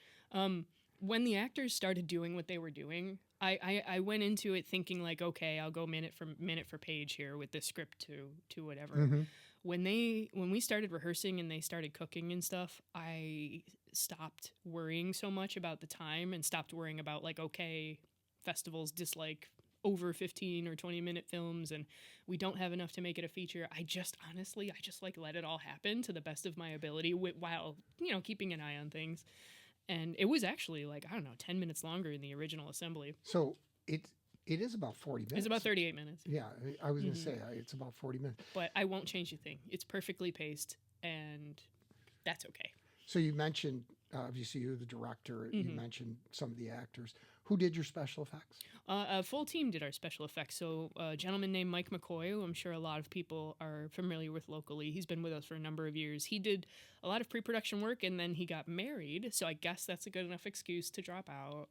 [SPEAKER 4] When the actors started doing what they were doing, I went into it thinking like, okay, I'll go minute for page here with this script to whatever.
[SPEAKER 2] Mm-hmm.
[SPEAKER 4] When we started rehearsing and they started cooking and stuff, I stopped worrying so much about the time and stopped worrying about like, okay, festivals dislike over 15 or 20-minute films and we don't have enough to make it a feature. I just like let it all happen to the best of my ability while keeping an eye on things. And it was actually like, I don't know, 10 minutes longer in the original assembly.
[SPEAKER 2] So it is about 40 minutes.
[SPEAKER 4] It's about 38 minutes.
[SPEAKER 2] Yeah, I was going to say it's about 40 minutes.
[SPEAKER 4] But I won't change a thing. It's perfectly paced, and that's okay.
[SPEAKER 2] So you mentioned, obviously you're the director, you mentioned some of the actors. Who did your special effects?
[SPEAKER 4] A full team did our special effects. So a gentleman named Mike McCoy, who I'm sure a lot of people are familiar with locally. He's been with us for a number of years. He did a lot of pre-production work, and then he got married. So I guess that's a good enough excuse to drop out.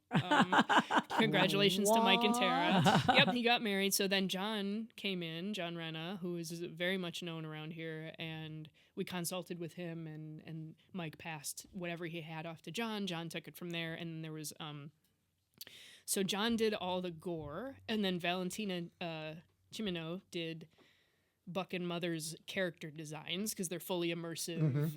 [SPEAKER 4] Congratulations to Mike and Tara. Yep, he got married. So then John came in, John Renna, who is very much known around here, and we consulted with him, and Mike passed whatever he had off to John. John took it from there, and there was... So John did all the gore, and then Valentina Chimino did Buck and Mother's character designs because they're fully immersive,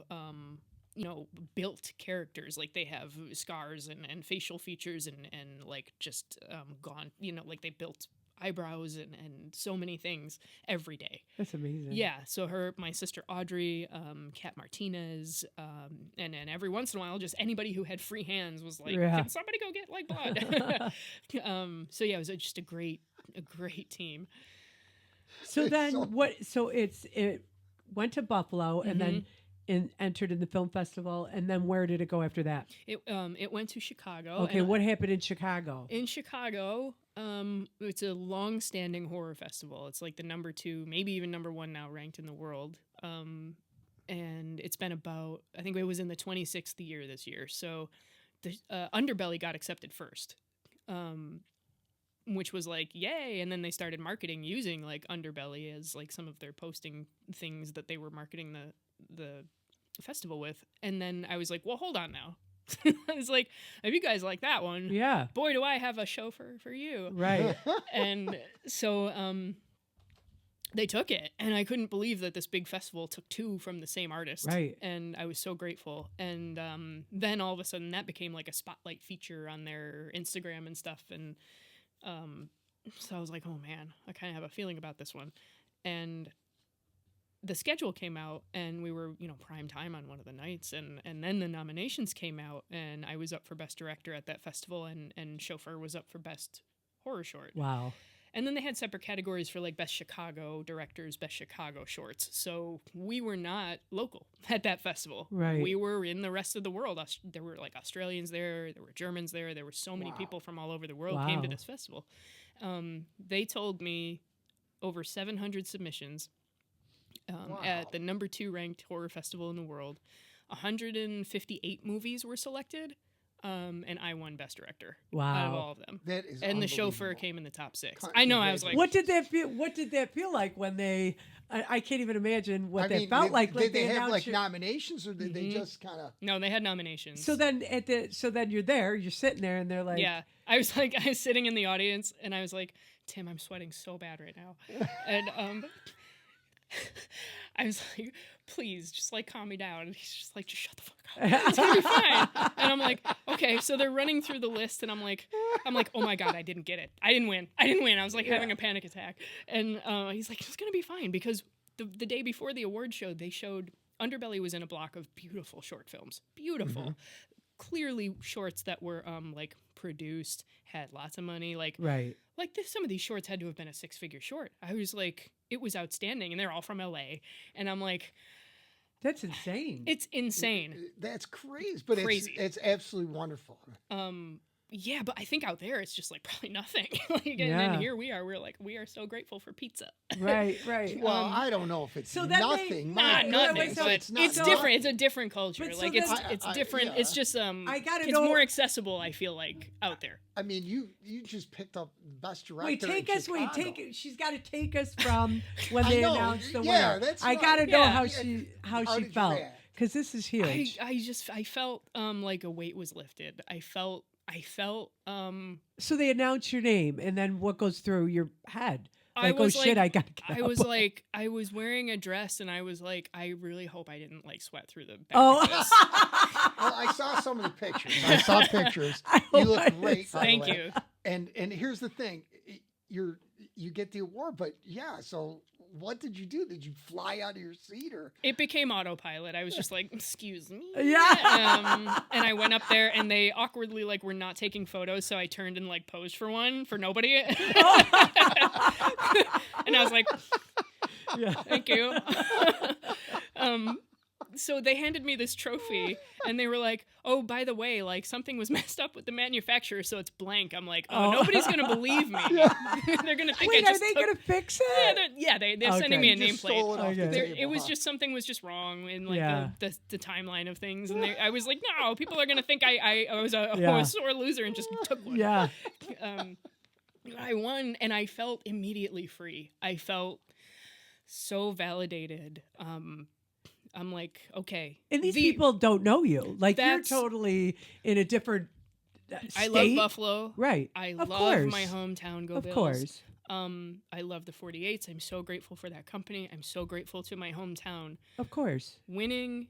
[SPEAKER 4] built characters. Like they have scars and facial features and like just gone, like they built eyebrows and so many things every day.
[SPEAKER 3] That's amazing.
[SPEAKER 4] Yeah. So my sister Audrey, Kat Martinez, and every once in a while, just anybody who had free hands was like, can somebody go get like blood? So yeah, it was just a great team.
[SPEAKER 3] So then it went to Buffalo and then entered in the film festival, and then where did it go after that?
[SPEAKER 4] It went to Chicago.
[SPEAKER 3] Okay, what happened in Chicago?
[SPEAKER 4] In Chicago, it's a long-standing horror festival. It's like the number 2, maybe even number 1 now ranked in the world. And it's been about, I think it was in the 26th year this year. So the Underbelly got accepted first, which was like, yay. And then they started marketing using like Underbelly as like some of their posting things that they were marketing the festival with. And then I was like, well, hold on now. I was like, if you guys like that one,
[SPEAKER 3] yeah,
[SPEAKER 4] boy, do I have a chauffeur for you.
[SPEAKER 3] Right.
[SPEAKER 4] And so they took it, and I couldn't believe that this big festival took 2 from the same artist.
[SPEAKER 3] Right.
[SPEAKER 4] And I was so grateful. And then all of a sudden that became like a spotlight feature on their Instagram and stuff. And so I was like, oh man, I kind of have a feeling about this one. And the schedule came out, and we were, prime time on one of the nights, and then the nominations came out, and I was up for Best Director at that festival, and Showffeur was up for Best Horror Short.
[SPEAKER 3] Wow.
[SPEAKER 4] And then they had separate categories for like Best Chicago Directors, Best Chicago Shorts. So we were not local at that festival.
[SPEAKER 3] Right.
[SPEAKER 4] We were in the rest of the world. There were like Australians there were Germans there were so many people from all over the world came to this festival. They told me over 700 submissions. At the number 2 ranked horror festival in the world. 158 movies were selected. and I won Best Director out of
[SPEAKER 3] Wow.
[SPEAKER 4] all of them.
[SPEAKER 2] That is
[SPEAKER 4] And the Chauffeur
[SPEAKER 2] unbelievable.
[SPEAKER 4] came in the top 6. I know. I was like,
[SPEAKER 3] What did that feel? What did that feel like when they? I can't even imagine what that felt like.
[SPEAKER 2] Did they have
[SPEAKER 3] announced
[SPEAKER 2] like
[SPEAKER 3] your-
[SPEAKER 2] nominations, or did they just kind of?
[SPEAKER 4] no, they had nominations.
[SPEAKER 3] So then you're there, you're sitting there, and they're like,
[SPEAKER 4] Yeah, I was sitting in the audience, and I was like, Tim, I'm sweating so bad right now, and I was like, please, just like calm me down. And he's just like, just shut the fuck up. It's gonna be fine. And I'm like, okay. So they're running through the list, and I'm like, oh my god, I didn't get it. I didn't win. I was like having a panic attack. And he's like, it's gonna be fine, because the day before the award show, they showed Underbelly was in a block of beautiful short films, beautiful. Clearly shorts that were like produced, had lots of money, like
[SPEAKER 3] right.
[SPEAKER 4] some of these shorts had to have been a 6-figure short. I was like, it was outstanding, and they're all from LA, and I'm like,
[SPEAKER 3] That's insane.
[SPEAKER 4] it's insane.
[SPEAKER 2] That's crazy, but
[SPEAKER 4] Crazy.
[SPEAKER 2] It's absolutely wonderful.
[SPEAKER 4] Yeah, but I think out there it's just like probably nothing. Like, and
[SPEAKER 3] Yeah.
[SPEAKER 4] then here we are. We're like, we are so grateful for pizza.
[SPEAKER 3] Right, right.
[SPEAKER 2] Well, I don't know if it's
[SPEAKER 3] so then they-
[SPEAKER 2] nothing.
[SPEAKER 4] Not
[SPEAKER 2] My
[SPEAKER 4] nothing,
[SPEAKER 2] goodness,
[SPEAKER 4] but
[SPEAKER 2] it's not
[SPEAKER 4] it's
[SPEAKER 2] nothing.
[SPEAKER 4] different. It's a different culture.
[SPEAKER 3] But so
[SPEAKER 4] Like
[SPEAKER 3] then-
[SPEAKER 4] it's different.
[SPEAKER 2] yeah.
[SPEAKER 4] It's just
[SPEAKER 3] I gotta
[SPEAKER 4] it's
[SPEAKER 3] know-
[SPEAKER 4] more accessible. I feel like out there.
[SPEAKER 2] I mean, you just picked up best director.
[SPEAKER 3] Wait, take
[SPEAKER 2] in
[SPEAKER 3] us. Wait,
[SPEAKER 2] Chicago.
[SPEAKER 3] take. She's got to take us from when
[SPEAKER 2] I
[SPEAKER 3] they
[SPEAKER 2] know,
[SPEAKER 3] announced the
[SPEAKER 2] yeah,
[SPEAKER 3] winner.
[SPEAKER 2] that's
[SPEAKER 3] I
[SPEAKER 2] right.
[SPEAKER 3] got to know
[SPEAKER 4] Yeah.
[SPEAKER 3] how
[SPEAKER 2] Yeah.
[SPEAKER 3] she
[SPEAKER 2] How
[SPEAKER 3] she
[SPEAKER 2] did you
[SPEAKER 3] felt,
[SPEAKER 2] react?
[SPEAKER 3] because this is huge.
[SPEAKER 4] I felt like a weight was lifted. I felt
[SPEAKER 3] So they announce your name, and then what goes through your head?
[SPEAKER 4] I
[SPEAKER 3] Like, oh
[SPEAKER 4] was
[SPEAKER 3] shit,
[SPEAKER 4] like-
[SPEAKER 3] I got to get
[SPEAKER 4] I
[SPEAKER 3] up.
[SPEAKER 4] was like, I was wearing a dress, and I was like, I really hope I didn't like sweat through the back
[SPEAKER 3] Oh.
[SPEAKER 4] of this.
[SPEAKER 2] Well, I saw some of the pictures. I saw pictures.
[SPEAKER 3] I
[SPEAKER 2] You
[SPEAKER 3] hope
[SPEAKER 2] look
[SPEAKER 3] I
[SPEAKER 2] great. by the
[SPEAKER 4] Thank
[SPEAKER 2] way.
[SPEAKER 4] you.
[SPEAKER 2] And here's the thing, you get the award, but yeah. So what did you do? Did you fly out of your seat, or?
[SPEAKER 4] It became autopilot. I was just like, excuse me.
[SPEAKER 3] Yeah.
[SPEAKER 4] And I went up there, and they awkwardly like were not taking photos, so I turned and like posed for one for nobody. And I was like,
[SPEAKER 3] Yeah.
[SPEAKER 4] thank you. So they handed me this trophy, and they were like, oh, by the way, like something was messed up with the manufacturer, so it's blank. I'm like, oh, nobody's gonna believe me. They're gonna think
[SPEAKER 3] Wait,
[SPEAKER 4] I
[SPEAKER 3] are
[SPEAKER 4] just
[SPEAKER 3] they
[SPEAKER 4] took-
[SPEAKER 3] gonna fix
[SPEAKER 4] Yeah,
[SPEAKER 3] it?
[SPEAKER 4] they're sending me a
[SPEAKER 2] You just stole
[SPEAKER 4] nameplate.
[SPEAKER 2] it off the
[SPEAKER 3] Okay.
[SPEAKER 2] table,
[SPEAKER 4] It was
[SPEAKER 2] huh?
[SPEAKER 4] just something was just wrong in like
[SPEAKER 3] Yeah.
[SPEAKER 4] the timeline of things, and I was like, no, people are gonna think I was a
[SPEAKER 3] Yeah.
[SPEAKER 4] sore loser and just took one.
[SPEAKER 3] Yeah.
[SPEAKER 4] I won, and I felt immediately free. I felt so validated. I'm like, okay,
[SPEAKER 3] And these people don't know you. Like, you're
[SPEAKER 4] That's-
[SPEAKER 3] totally in a different
[SPEAKER 4] I love
[SPEAKER 3] state.
[SPEAKER 4] Buffalo.
[SPEAKER 3] Right.
[SPEAKER 4] I
[SPEAKER 3] Of
[SPEAKER 4] love
[SPEAKER 3] course.
[SPEAKER 4] my hometown. Go
[SPEAKER 3] Of
[SPEAKER 4] Bills.
[SPEAKER 3] course.
[SPEAKER 4] I love the 48s. I'm so grateful for that company. I'm so grateful to my hometown.
[SPEAKER 3] Of course.
[SPEAKER 4] Winning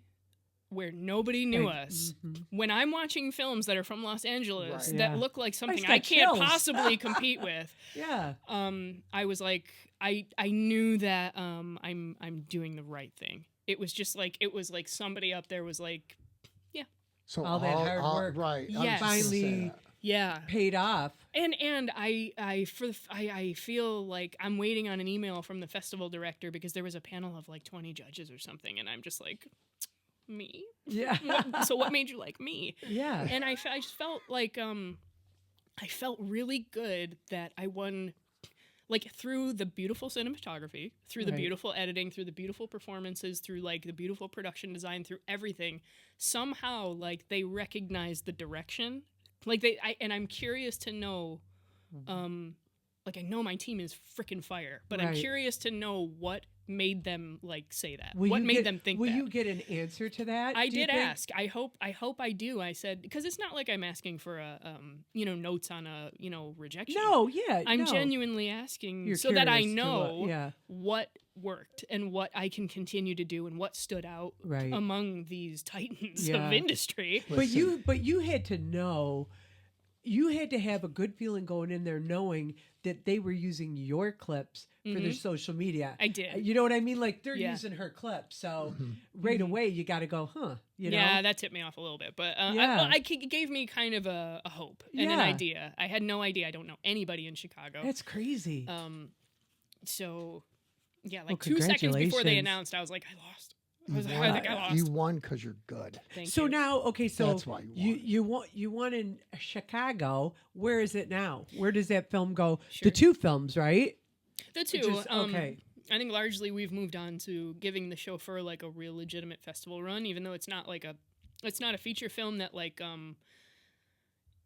[SPEAKER 4] where nobody knew
[SPEAKER 3] Right.
[SPEAKER 4] us. When I'm watching films that are from Los Angeles
[SPEAKER 2] Right.
[SPEAKER 4] that
[SPEAKER 3] Yeah.
[SPEAKER 4] look like something
[SPEAKER 3] got
[SPEAKER 4] I can't
[SPEAKER 3] chills.
[SPEAKER 4] possibly compete with,
[SPEAKER 3] Yeah.
[SPEAKER 4] I was like, I knew that I'm doing the right thing. It was just like somebody up there was like,
[SPEAKER 2] So
[SPEAKER 3] All that hard work.
[SPEAKER 2] right? I was
[SPEAKER 4] Yes.
[SPEAKER 2] just gonna say
[SPEAKER 3] Finally
[SPEAKER 2] that.
[SPEAKER 4] yeah.
[SPEAKER 3] paid off.
[SPEAKER 4] And I feel like I'm waiting on an email from the festival director because there was a panel of like 20 judges or something, and I'm just like, me?
[SPEAKER 3] Yeah.
[SPEAKER 4] So what made you like me?
[SPEAKER 3] Yeah.
[SPEAKER 4] And I just felt like I felt really good that I won, like through the beautiful cinematography, through the
[SPEAKER 3] Right.
[SPEAKER 4] beautiful editing, through the beautiful performances, through like the beautiful production design, through everything. Somehow, like they recognized the direction. Like and I'm curious to know, like I know my team is freaking fire, but I'm
[SPEAKER 3] Right.
[SPEAKER 4] curious to know what made them like say that.
[SPEAKER 3] Will
[SPEAKER 4] What
[SPEAKER 3] you
[SPEAKER 4] made
[SPEAKER 3] get-
[SPEAKER 4] them think
[SPEAKER 3] Will
[SPEAKER 4] that?
[SPEAKER 3] you get an answer to that?
[SPEAKER 4] I
[SPEAKER 3] do you
[SPEAKER 4] did
[SPEAKER 3] think?
[SPEAKER 4] ask. I hope I do. I said, because it's not like I'm asking for a notes on a rejection.
[SPEAKER 3] No, yeah.
[SPEAKER 4] I'm
[SPEAKER 3] no.
[SPEAKER 4] genuinely asking
[SPEAKER 3] You're
[SPEAKER 4] so that I
[SPEAKER 3] curious to
[SPEAKER 4] know
[SPEAKER 3] what- yeah.
[SPEAKER 4] what worked and what I can continue to do and what stood out
[SPEAKER 3] Right.
[SPEAKER 4] among these titans
[SPEAKER 3] Yeah.
[SPEAKER 4] of industry.
[SPEAKER 3] But you had to know, you had to have a good feeling going in there knowing that they were using your clips for their social media.
[SPEAKER 4] I did.
[SPEAKER 3] You know what I mean? Like they're
[SPEAKER 4] Yeah.
[SPEAKER 3] using her clips. So right away you got to go, huh? You know?
[SPEAKER 4] Yeah, that tipped me off a little bit, but
[SPEAKER 3] Yeah.
[SPEAKER 4] it gave me kind of a hope and an
[SPEAKER 3] Yeah.
[SPEAKER 4] idea. I had no idea. I don't know anybody in Chicago.
[SPEAKER 3] That's crazy.
[SPEAKER 4] So, yeah,
[SPEAKER 3] Well,
[SPEAKER 4] like 2 seconds before they
[SPEAKER 3] congratulations.
[SPEAKER 4] announced, I was like, I lost. I think I lost.
[SPEAKER 2] You won because you're good.
[SPEAKER 4] Thank
[SPEAKER 3] So
[SPEAKER 4] you.
[SPEAKER 3] now, okay, so
[SPEAKER 2] That's why you won.
[SPEAKER 3] you won in Chicago. Where is it now? Where does that film go?
[SPEAKER 4] Sure.
[SPEAKER 3] The two films, right?
[SPEAKER 4] The two.
[SPEAKER 3] Just- okay.
[SPEAKER 4] I think largely we've moved on to giving the Chauffeur like a real legitimate festival run, even though it's not a feature film that like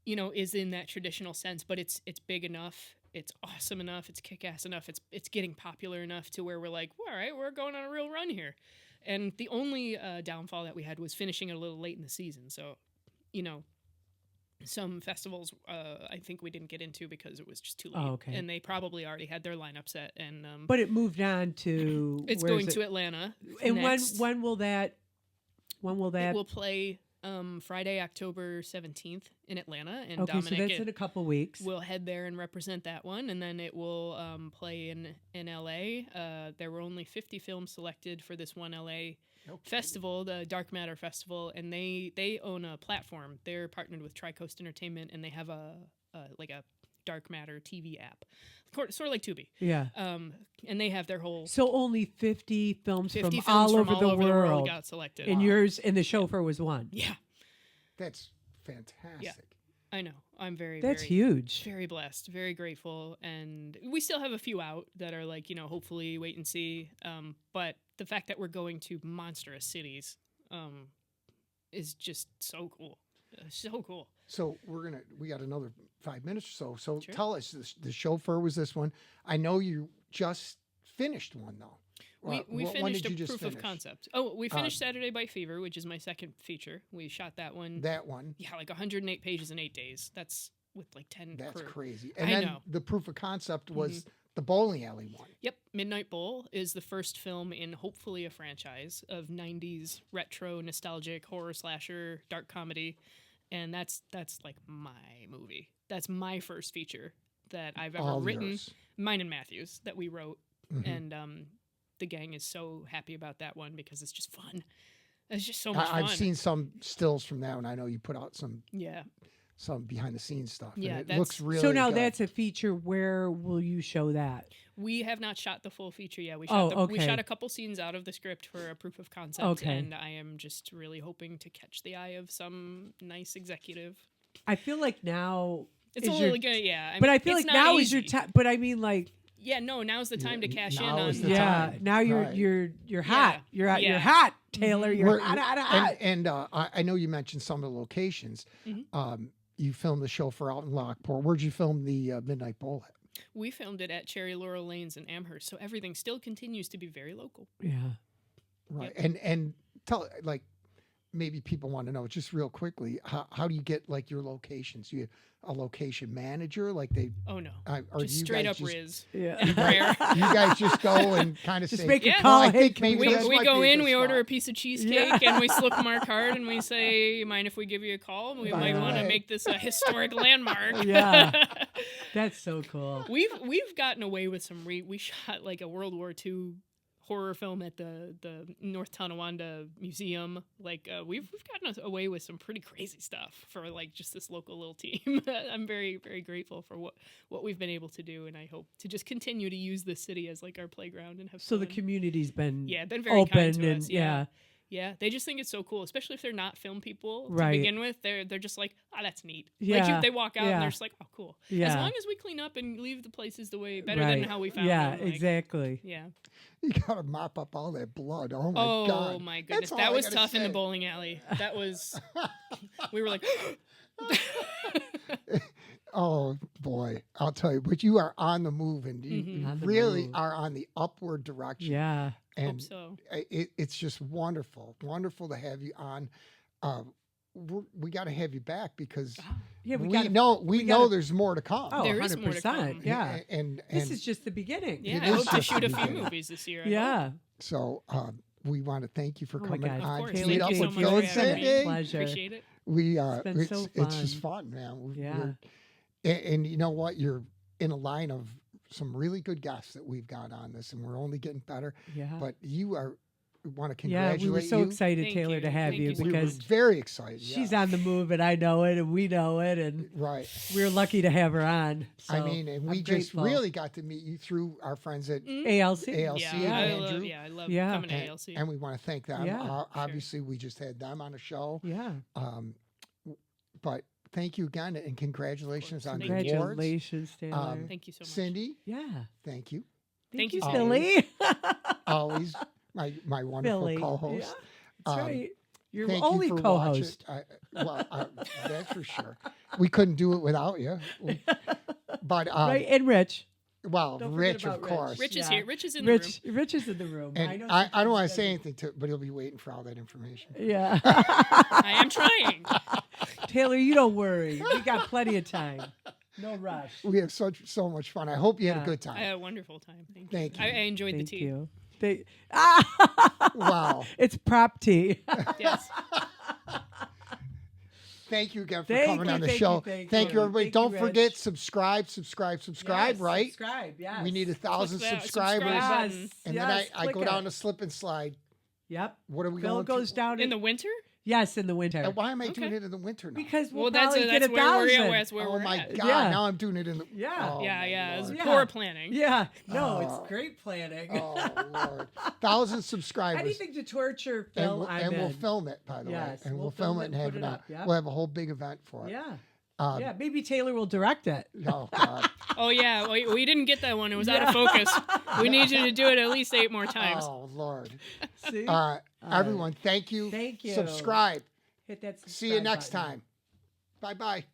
[SPEAKER 4] is in that traditional sense, but it's big enough, it's awesome enough, it's kick-ass enough, it's getting popular enough to where we're like, well, all right, we're going on a real run here. And the only downfall that we had was finishing it a little late in the season. So, some festivals I think we didn't get into because it was just too late.
[SPEAKER 3] Oh, okay.
[SPEAKER 4] And they probably already had their lineup set. And
[SPEAKER 3] But it moved on to
[SPEAKER 4] it's
[SPEAKER 3] where
[SPEAKER 4] going
[SPEAKER 3] is
[SPEAKER 4] to
[SPEAKER 3] it?
[SPEAKER 4] Atlanta.
[SPEAKER 3] And
[SPEAKER 4] next.
[SPEAKER 3] when will that? When will that?
[SPEAKER 4] It will play Friday, October 17th in Atlanta, and
[SPEAKER 3] Okay, so
[SPEAKER 4] Dominic
[SPEAKER 3] that's in a couple weeks.
[SPEAKER 4] will head there and represent that one, and then it will play in LA. There were only 50 films selected for this one LA festival, the Dark Matter Festival, and they own a platform. They're partnered with Tri-Coast Entertainment, and they have a Dark Matter TV app, sort of like Tubi.
[SPEAKER 3] Yeah.
[SPEAKER 4] And they have their whole
[SPEAKER 3] So only 50 films
[SPEAKER 4] 50
[SPEAKER 3] from
[SPEAKER 4] films
[SPEAKER 3] all
[SPEAKER 4] from
[SPEAKER 3] over the world
[SPEAKER 4] got selected.
[SPEAKER 3] and yours and the Showffeur was one.
[SPEAKER 4] Yeah,
[SPEAKER 2] That's fantastic.
[SPEAKER 4] I know. I'm very
[SPEAKER 3] That's
[SPEAKER 4] very,
[SPEAKER 3] huge.
[SPEAKER 4] very blessed, very grateful, and we still have a few out that are like, hopefully wait and see. But the fact that we're going to monstrous cities is just so cool. So cool.
[SPEAKER 2] So we got another 5 minutes or so. So
[SPEAKER 4] Sure.
[SPEAKER 2] tell us, the Showffeur was this one. I know you just finished one though.
[SPEAKER 4] We
[SPEAKER 2] When
[SPEAKER 4] finished
[SPEAKER 2] did
[SPEAKER 4] a
[SPEAKER 2] you just
[SPEAKER 4] proof of
[SPEAKER 2] finish?
[SPEAKER 4] concept. Oh, we finished Saturday Bite Fever, which is my second feature. We shot that one.
[SPEAKER 2] That one.
[SPEAKER 4] Yeah, like 108 pages in 8 days. That's with like 10
[SPEAKER 2] That's
[SPEAKER 4] crew.
[SPEAKER 2] crazy. And
[SPEAKER 4] I
[SPEAKER 2] then
[SPEAKER 4] know. Mm-hmm.
[SPEAKER 2] the proof of concept was the bowling alley one.
[SPEAKER 4] Yep, Midnight Bowl is the first film in hopefully a franchise of 90s retro nostalgic horror slasher dark comedy, and that's like my movie. That's my first feature that I've ever
[SPEAKER 2] All
[SPEAKER 4] written.
[SPEAKER 2] yours.
[SPEAKER 4] Mine and Matthew's that we wrote, and the gang is so happy about that one because it's just fun. It's just so much fun.
[SPEAKER 2] I've seen some stills from that one. I know you put out some
[SPEAKER 4] Yeah.
[SPEAKER 2] behind the scenes stuff.
[SPEAKER 4] Yeah,
[SPEAKER 2] and it
[SPEAKER 4] that's-
[SPEAKER 2] looks really
[SPEAKER 3] So now
[SPEAKER 2] good.
[SPEAKER 3] that's a feature. Where will you show that?
[SPEAKER 4] We have not shot the full feature yet. We
[SPEAKER 3] Oh,
[SPEAKER 4] shot we
[SPEAKER 3] okay.
[SPEAKER 4] shot a couple scenes out of the script for a proof of concept,
[SPEAKER 3] Okay.
[SPEAKER 4] and I am just really hoping to catch the eye of some nice executive.
[SPEAKER 3] I feel like now
[SPEAKER 4] It's a
[SPEAKER 3] is
[SPEAKER 4] little
[SPEAKER 3] your,
[SPEAKER 4] good, yeah.
[SPEAKER 3] but I feel
[SPEAKER 4] it's
[SPEAKER 3] like
[SPEAKER 4] not
[SPEAKER 3] now
[SPEAKER 4] easy.
[SPEAKER 3] is your time. But I mean, like,
[SPEAKER 4] Yeah, no, now's the time to cash in
[SPEAKER 2] now
[SPEAKER 4] on.
[SPEAKER 2] is the
[SPEAKER 3] yeah,
[SPEAKER 2] time.
[SPEAKER 3] now you're
[SPEAKER 2] Right.
[SPEAKER 3] you're hot. You're
[SPEAKER 4] Yeah.
[SPEAKER 3] you're hot, Taylor. You're
[SPEAKER 2] We're-
[SPEAKER 3] hot.
[SPEAKER 2] And I know you mentioned some of the locations.
[SPEAKER 4] Mm-hmm.
[SPEAKER 2] You filmed the Showffeur out in Lockport. Where'd you film the Midnight Bowl at?
[SPEAKER 4] We filmed it at Cherry Laurel Lanes in Amherst, so everything still continues to be very local.
[SPEAKER 3] Yeah.
[SPEAKER 2] Right. And tell, like, maybe people want to know just real quickly, how do you get like your locations? You a location manager? Like they,
[SPEAKER 4] Oh no,
[SPEAKER 2] or
[SPEAKER 4] just
[SPEAKER 2] do you
[SPEAKER 4] straight
[SPEAKER 2] guys
[SPEAKER 4] up
[SPEAKER 2] just,
[SPEAKER 4] Riz.
[SPEAKER 3] Yeah.
[SPEAKER 4] And a prayer.
[SPEAKER 2] You guys just go and kind of
[SPEAKER 3] Just
[SPEAKER 2] say,
[SPEAKER 3] make a
[SPEAKER 4] Yeah.
[SPEAKER 3] call.
[SPEAKER 2] I
[SPEAKER 3] Hey,
[SPEAKER 2] think
[SPEAKER 3] can
[SPEAKER 2] maybe
[SPEAKER 3] we-
[SPEAKER 2] this
[SPEAKER 4] We
[SPEAKER 2] might
[SPEAKER 4] go
[SPEAKER 2] be a
[SPEAKER 4] in,
[SPEAKER 2] good
[SPEAKER 4] we order a
[SPEAKER 2] spot.
[SPEAKER 4] piece of cheesecake,
[SPEAKER 3] Yeah.
[SPEAKER 4] and we slip them our card, and we say, "Mind if we give you a call? We might want to
[SPEAKER 2] Right.
[SPEAKER 4] make this a historic landmark."
[SPEAKER 3] Yeah. That's so cool.
[SPEAKER 4] We've gotten away with some. We shot like a World War II horror film at the North Tonawanda Museum. Like we've gotten away with some pretty crazy stuff for like just this local little team. I'm very very grateful for what we've been able to do, and I hope to just continue to use this city as like our playground and have
[SPEAKER 3] So the
[SPEAKER 4] fun.
[SPEAKER 3] community's been
[SPEAKER 4] been very
[SPEAKER 3] open
[SPEAKER 4] kind to
[SPEAKER 3] and
[SPEAKER 4] us.
[SPEAKER 3] yeah.
[SPEAKER 4] Yeah, they just think it's so cool, especially if they're not film people
[SPEAKER 3] Right.
[SPEAKER 4] to begin with. They're just like, oh, that's neat.
[SPEAKER 3] Yeah,
[SPEAKER 4] Like they walk out
[SPEAKER 3] yeah.
[SPEAKER 4] and they're just like, oh, cool. As
[SPEAKER 3] Yeah.
[SPEAKER 4] long as we clean up and leave the places the way better
[SPEAKER 3] right.
[SPEAKER 4] than how we found
[SPEAKER 3] Yeah,
[SPEAKER 4] them. Like,
[SPEAKER 3] exactly.
[SPEAKER 4] Yeah.
[SPEAKER 2] You gotta mop up all that blood. Oh my
[SPEAKER 4] Oh
[SPEAKER 2] God.
[SPEAKER 4] my
[SPEAKER 2] That's
[SPEAKER 4] goodness,
[SPEAKER 2] all
[SPEAKER 4] that
[SPEAKER 2] I
[SPEAKER 4] was
[SPEAKER 2] gotta
[SPEAKER 4] tough in the
[SPEAKER 2] say.
[SPEAKER 4] bowling alley. That was. We were like.
[SPEAKER 2] Oh boy, I'll tell you. But you are on the move, and you
[SPEAKER 4] Mhm.
[SPEAKER 3] On the
[SPEAKER 2] really
[SPEAKER 3] move.
[SPEAKER 2] are on the upward direction.
[SPEAKER 3] Yeah.
[SPEAKER 4] Hope
[SPEAKER 2] and
[SPEAKER 4] so.
[SPEAKER 2] it's just wonderful to have you on. We got to have you back because
[SPEAKER 3] Yeah,
[SPEAKER 2] we
[SPEAKER 3] gotta-
[SPEAKER 2] know
[SPEAKER 3] gotta-
[SPEAKER 2] there's more to come.
[SPEAKER 3] Oh,
[SPEAKER 4] There is more to
[SPEAKER 3] 100%.
[SPEAKER 4] come.
[SPEAKER 3] Yeah.
[SPEAKER 2] and
[SPEAKER 3] This is just the beginning.
[SPEAKER 4] Yeah,
[SPEAKER 2] It
[SPEAKER 4] I
[SPEAKER 2] is
[SPEAKER 4] hope to
[SPEAKER 2] just
[SPEAKER 4] shoot a
[SPEAKER 2] the
[SPEAKER 4] few
[SPEAKER 2] beginning.
[SPEAKER 4] movies this year. I hope.
[SPEAKER 3] Yeah.
[SPEAKER 2] so we want to thank you for
[SPEAKER 3] Oh my
[SPEAKER 2] coming
[SPEAKER 3] God.
[SPEAKER 4] Of
[SPEAKER 2] on.
[SPEAKER 4] course.
[SPEAKER 3] Taylor,
[SPEAKER 2] Meet
[SPEAKER 4] Thank
[SPEAKER 2] up
[SPEAKER 4] you so
[SPEAKER 2] with
[SPEAKER 4] much
[SPEAKER 2] Phil
[SPEAKER 4] for
[SPEAKER 2] and
[SPEAKER 4] having me.
[SPEAKER 2] Cindy.
[SPEAKER 3] Pleasure.
[SPEAKER 4] Appreciate it.
[SPEAKER 2] We
[SPEAKER 3] been so
[SPEAKER 2] it's just
[SPEAKER 3] fun.
[SPEAKER 2] fun, man.
[SPEAKER 3] Yeah.
[SPEAKER 2] And you know what? You're in a line of some really good guests that we've got on this, and we're only getting better.
[SPEAKER 3] Yeah.
[SPEAKER 2] But you want to
[SPEAKER 3] Yeah,
[SPEAKER 2] congratulate
[SPEAKER 3] we were so
[SPEAKER 2] you.
[SPEAKER 3] excited,
[SPEAKER 4] Thank
[SPEAKER 3] Taylor,
[SPEAKER 4] you.
[SPEAKER 3] to have
[SPEAKER 4] Thank
[SPEAKER 3] you
[SPEAKER 4] you so
[SPEAKER 2] We were
[SPEAKER 3] because
[SPEAKER 2] very excited.
[SPEAKER 3] she's
[SPEAKER 2] yeah.
[SPEAKER 3] on the move and I know it and we know it and
[SPEAKER 2] Right.
[SPEAKER 3] we're lucky to have her on.
[SPEAKER 2] I
[SPEAKER 3] So
[SPEAKER 2] mean, and we
[SPEAKER 3] I'm
[SPEAKER 2] just
[SPEAKER 3] grateful.
[SPEAKER 2] really got to meet you through our friends at
[SPEAKER 3] ALC.
[SPEAKER 2] ALC
[SPEAKER 4] Yeah,
[SPEAKER 2] and
[SPEAKER 4] I
[SPEAKER 2] Andrew.
[SPEAKER 4] love
[SPEAKER 3] Yeah.
[SPEAKER 4] coming to
[SPEAKER 2] and,
[SPEAKER 4] ALC.
[SPEAKER 2] and we want to thank them.
[SPEAKER 3] Yeah,
[SPEAKER 2] Obviously, we just had them on a show.
[SPEAKER 3] Yeah.
[SPEAKER 2] But thank you again, and congratulations on the
[SPEAKER 4] Thank you.
[SPEAKER 2] awards.
[SPEAKER 3] Congratulations, Taylor.
[SPEAKER 4] Thank you so much.
[SPEAKER 2] Cindy,
[SPEAKER 3] yeah.
[SPEAKER 2] thank you.
[SPEAKER 4] Thank
[SPEAKER 3] you,
[SPEAKER 4] you,
[SPEAKER 3] Billy.
[SPEAKER 2] Always my wonderful
[SPEAKER 3] Billy.
[SPEAKER 2] co-host.
[SPEAKER 3] Yeah, that's right. You're
[SPEAKER 2] Thank
[SPEAKER 3] only
[SPEAKER 2] you for
[SPEAKER 3] co-host.
[SPEAKER 2] watching. Well, that's for sure. we couldn't do it without you. But
[SPEAKER 3] right, and Rich.
[SPEAKER 2] well,
[SPEAKER 3] Don't forget
[SPEAKER 2] Rich, of
[SPEAKER 3] about Rich.
[SPEAKER 2] course.
[SPEAKER 4] Rich is
[SPEAKER 3] Yeah.
[SPEAKER 4] here. Rich is in the room.
[SPEAKER 3] Rich is in the room.
[SPEAKER 2] And
[SPEAKER 3] I know.
[SPEAKER 2] I don't want
[SPEAKER 3] sometimes
[SPEAKER 2] to say
[SPEAKER 3] he
[SPEAKER 2] anything to, but he'll be waiting for all that information.
[SPEAKER 3] doesn't. Yeah.
[SPEAKER 4] I am trying.
[SPEAKER 3] Taylor, you don't worry. We got plenty of time. No rush.
[SPEAKER 2] We have so much fun. I hope you had a
[SPEAKER 3] Yeah.
[SPEAKER 2] good
[SPEAKER 4] I
[SPEAKER 2] time.
[SPEAKER 4] had a wonderful time. Thank you.
[SPEAKER 2] Thank you.
[SPEAKER 4] I enjoyed
[SPEAKER 3] Thank
[SPEAKER 4] the tea.
[SPEAKER 3] you.
[SPEAKER 2] Wow.
[SPEAKER 3] It's prop tea.
[SPEAKER 4] Yes.
[SPEAKER 2] Thank you again for
[SPEAKER 3] Thank
[SPEAKER 2] coming
[SPEAKER 3] you,
[SPEAKER 2] on the
[SPEAKER 3] thank
[SPEAKER 2] show.
[SPEAKER 3] you, thank
[SPEAKER 2] Thank
[SPEAKER 3] you.
[SPEAKER 2] you, everybody.
[SPEAKER 3] Thank
[SPEAKER 2] Don't
[SPEAKER 3] you,
[SPEAKER 2] forget,
[SPEAKER 3] Rich.
[SPEAKER 2] subscribe,
[SPEAKER 3] Yes,
[SPEAKER 2] right?
[SPEAKER 3] Subscribe, yes.
[SPEAKER 2] We need 1,000
[SPEAKER 4] Click that
[SPEAKER 2] subscribers.
[SPEAKER 4] subscribe
[SPEAKER 3] Yes.
[SPEAKER 4] button.
[SPEAKER 2] And
[SPEAKER 3] yes,
[SPEAKER 2] then I
[SPEAKER 3] click
[SPEAKER 2] go
[SPEAKER 3] it.
[SPEAKER 2] down the slip and slide.
[SPEAKER 3] Yep.
[SPEAKER 2] What are we
[SPEAKER 3] Phil
[SPEAKER 2] going
[SPEAKER 3] goes
[SPEAKER 2] to?
[SPEAKER 3] down
[SPEAKER 4] In the winter?
[SPEAKER 3] Yes, in the winter.
[SPEAKER 2] And why am I doing
[SPEAKER 4] Okay.
[SPEAKER 2] it in the winter now?
[SPEAKER 3] Because we'll
[SPEAKER 4] Well, that's
[SPEAKER 3] probably get
[SPEAKER 4] that's where
[SPEAKER 3] 1,000.
[SPEAKER 4] that's where
[SPEAKER 2] oh
[SPEAKER 4] we're
[SPEAKER 2] my
[SPEAKER 4] at.
[SPEAKER 2] God.
[SPEAKER 3] Yeah.
[SPEAKER 2] Now I'm doing it in the.
[SPEAKER 3] Yeah.
[SPEAKER 2] Oh,
[SPEAKER 4] Yeah,
[SPEAKER 2] my
[SPEAKER 4] yeah.
[SPEAKER 2] Lord.
[SPEAKER 4] It's
[SPEAKER 3] Yeah.
[SPEAKER 4] poor planning.
[SPEAKER 3] Yeah. No,
[SPEAKER 2] Oh.
[SPEAKER 3] it's great planning.
[SPEAKER 2] Oh, Lord. 1,000 subscribers.
[SPEAKER 3] Anything to torture
[SPEAKER 2] and
[SPEAKER 3] Phil,
[SPEAKER 2] we'll,
[SPEAKER 3] I'm
[SPEAKER 2] and we'll
[SPEAKER 3] in.
[SPEAKER 2] film it, by the way.
[SPEAKER 3] Yes,
[SPEAKER 2] And
[SPEAKER 3] we'll
[SPEAKER 2] we'll film
[SPEAKER 3] film
[SPEAKER 2] it
[SPEAKER 3] it
[SPEAKER 2] and
[SPEAKER 3] and
[SPEAKER 2] have
[SPEAKER 3] put
[SPEAKER 2] it
[SPEAKER 3] it
[SPEAKER 2] on.
[SPEAKER 3] up, yep.
[SPEAKER 2] We'll have a whole big event for it.
[SPEAKER 3] Yeah.
[SPEAKER 2] Um,
[SPEAKER 3] Yeah, maybe Taylor will direct it.
[SPEAKER 2] Oh, God.
[SPEAKER 4] Oh yeah, we didn't get that one. It was out of focus. We need you to do it at least 8 more times.
[SPEAKER 2] Oh, Lord.
[SPEAKER 3] See?
[SPEAKER 2] Everyone, thank you.
[SPEAKER 3] Thank you.
[SPEAKER 2] Subscribe.
[SPEAKER 3] Hit that
[SPEAKER 2] See you
[SPEAKER 3] subscribe
[SPEAKER 2] next
[SPEAKER 3] button.
[SPEAKER 2] time. Bye-bye.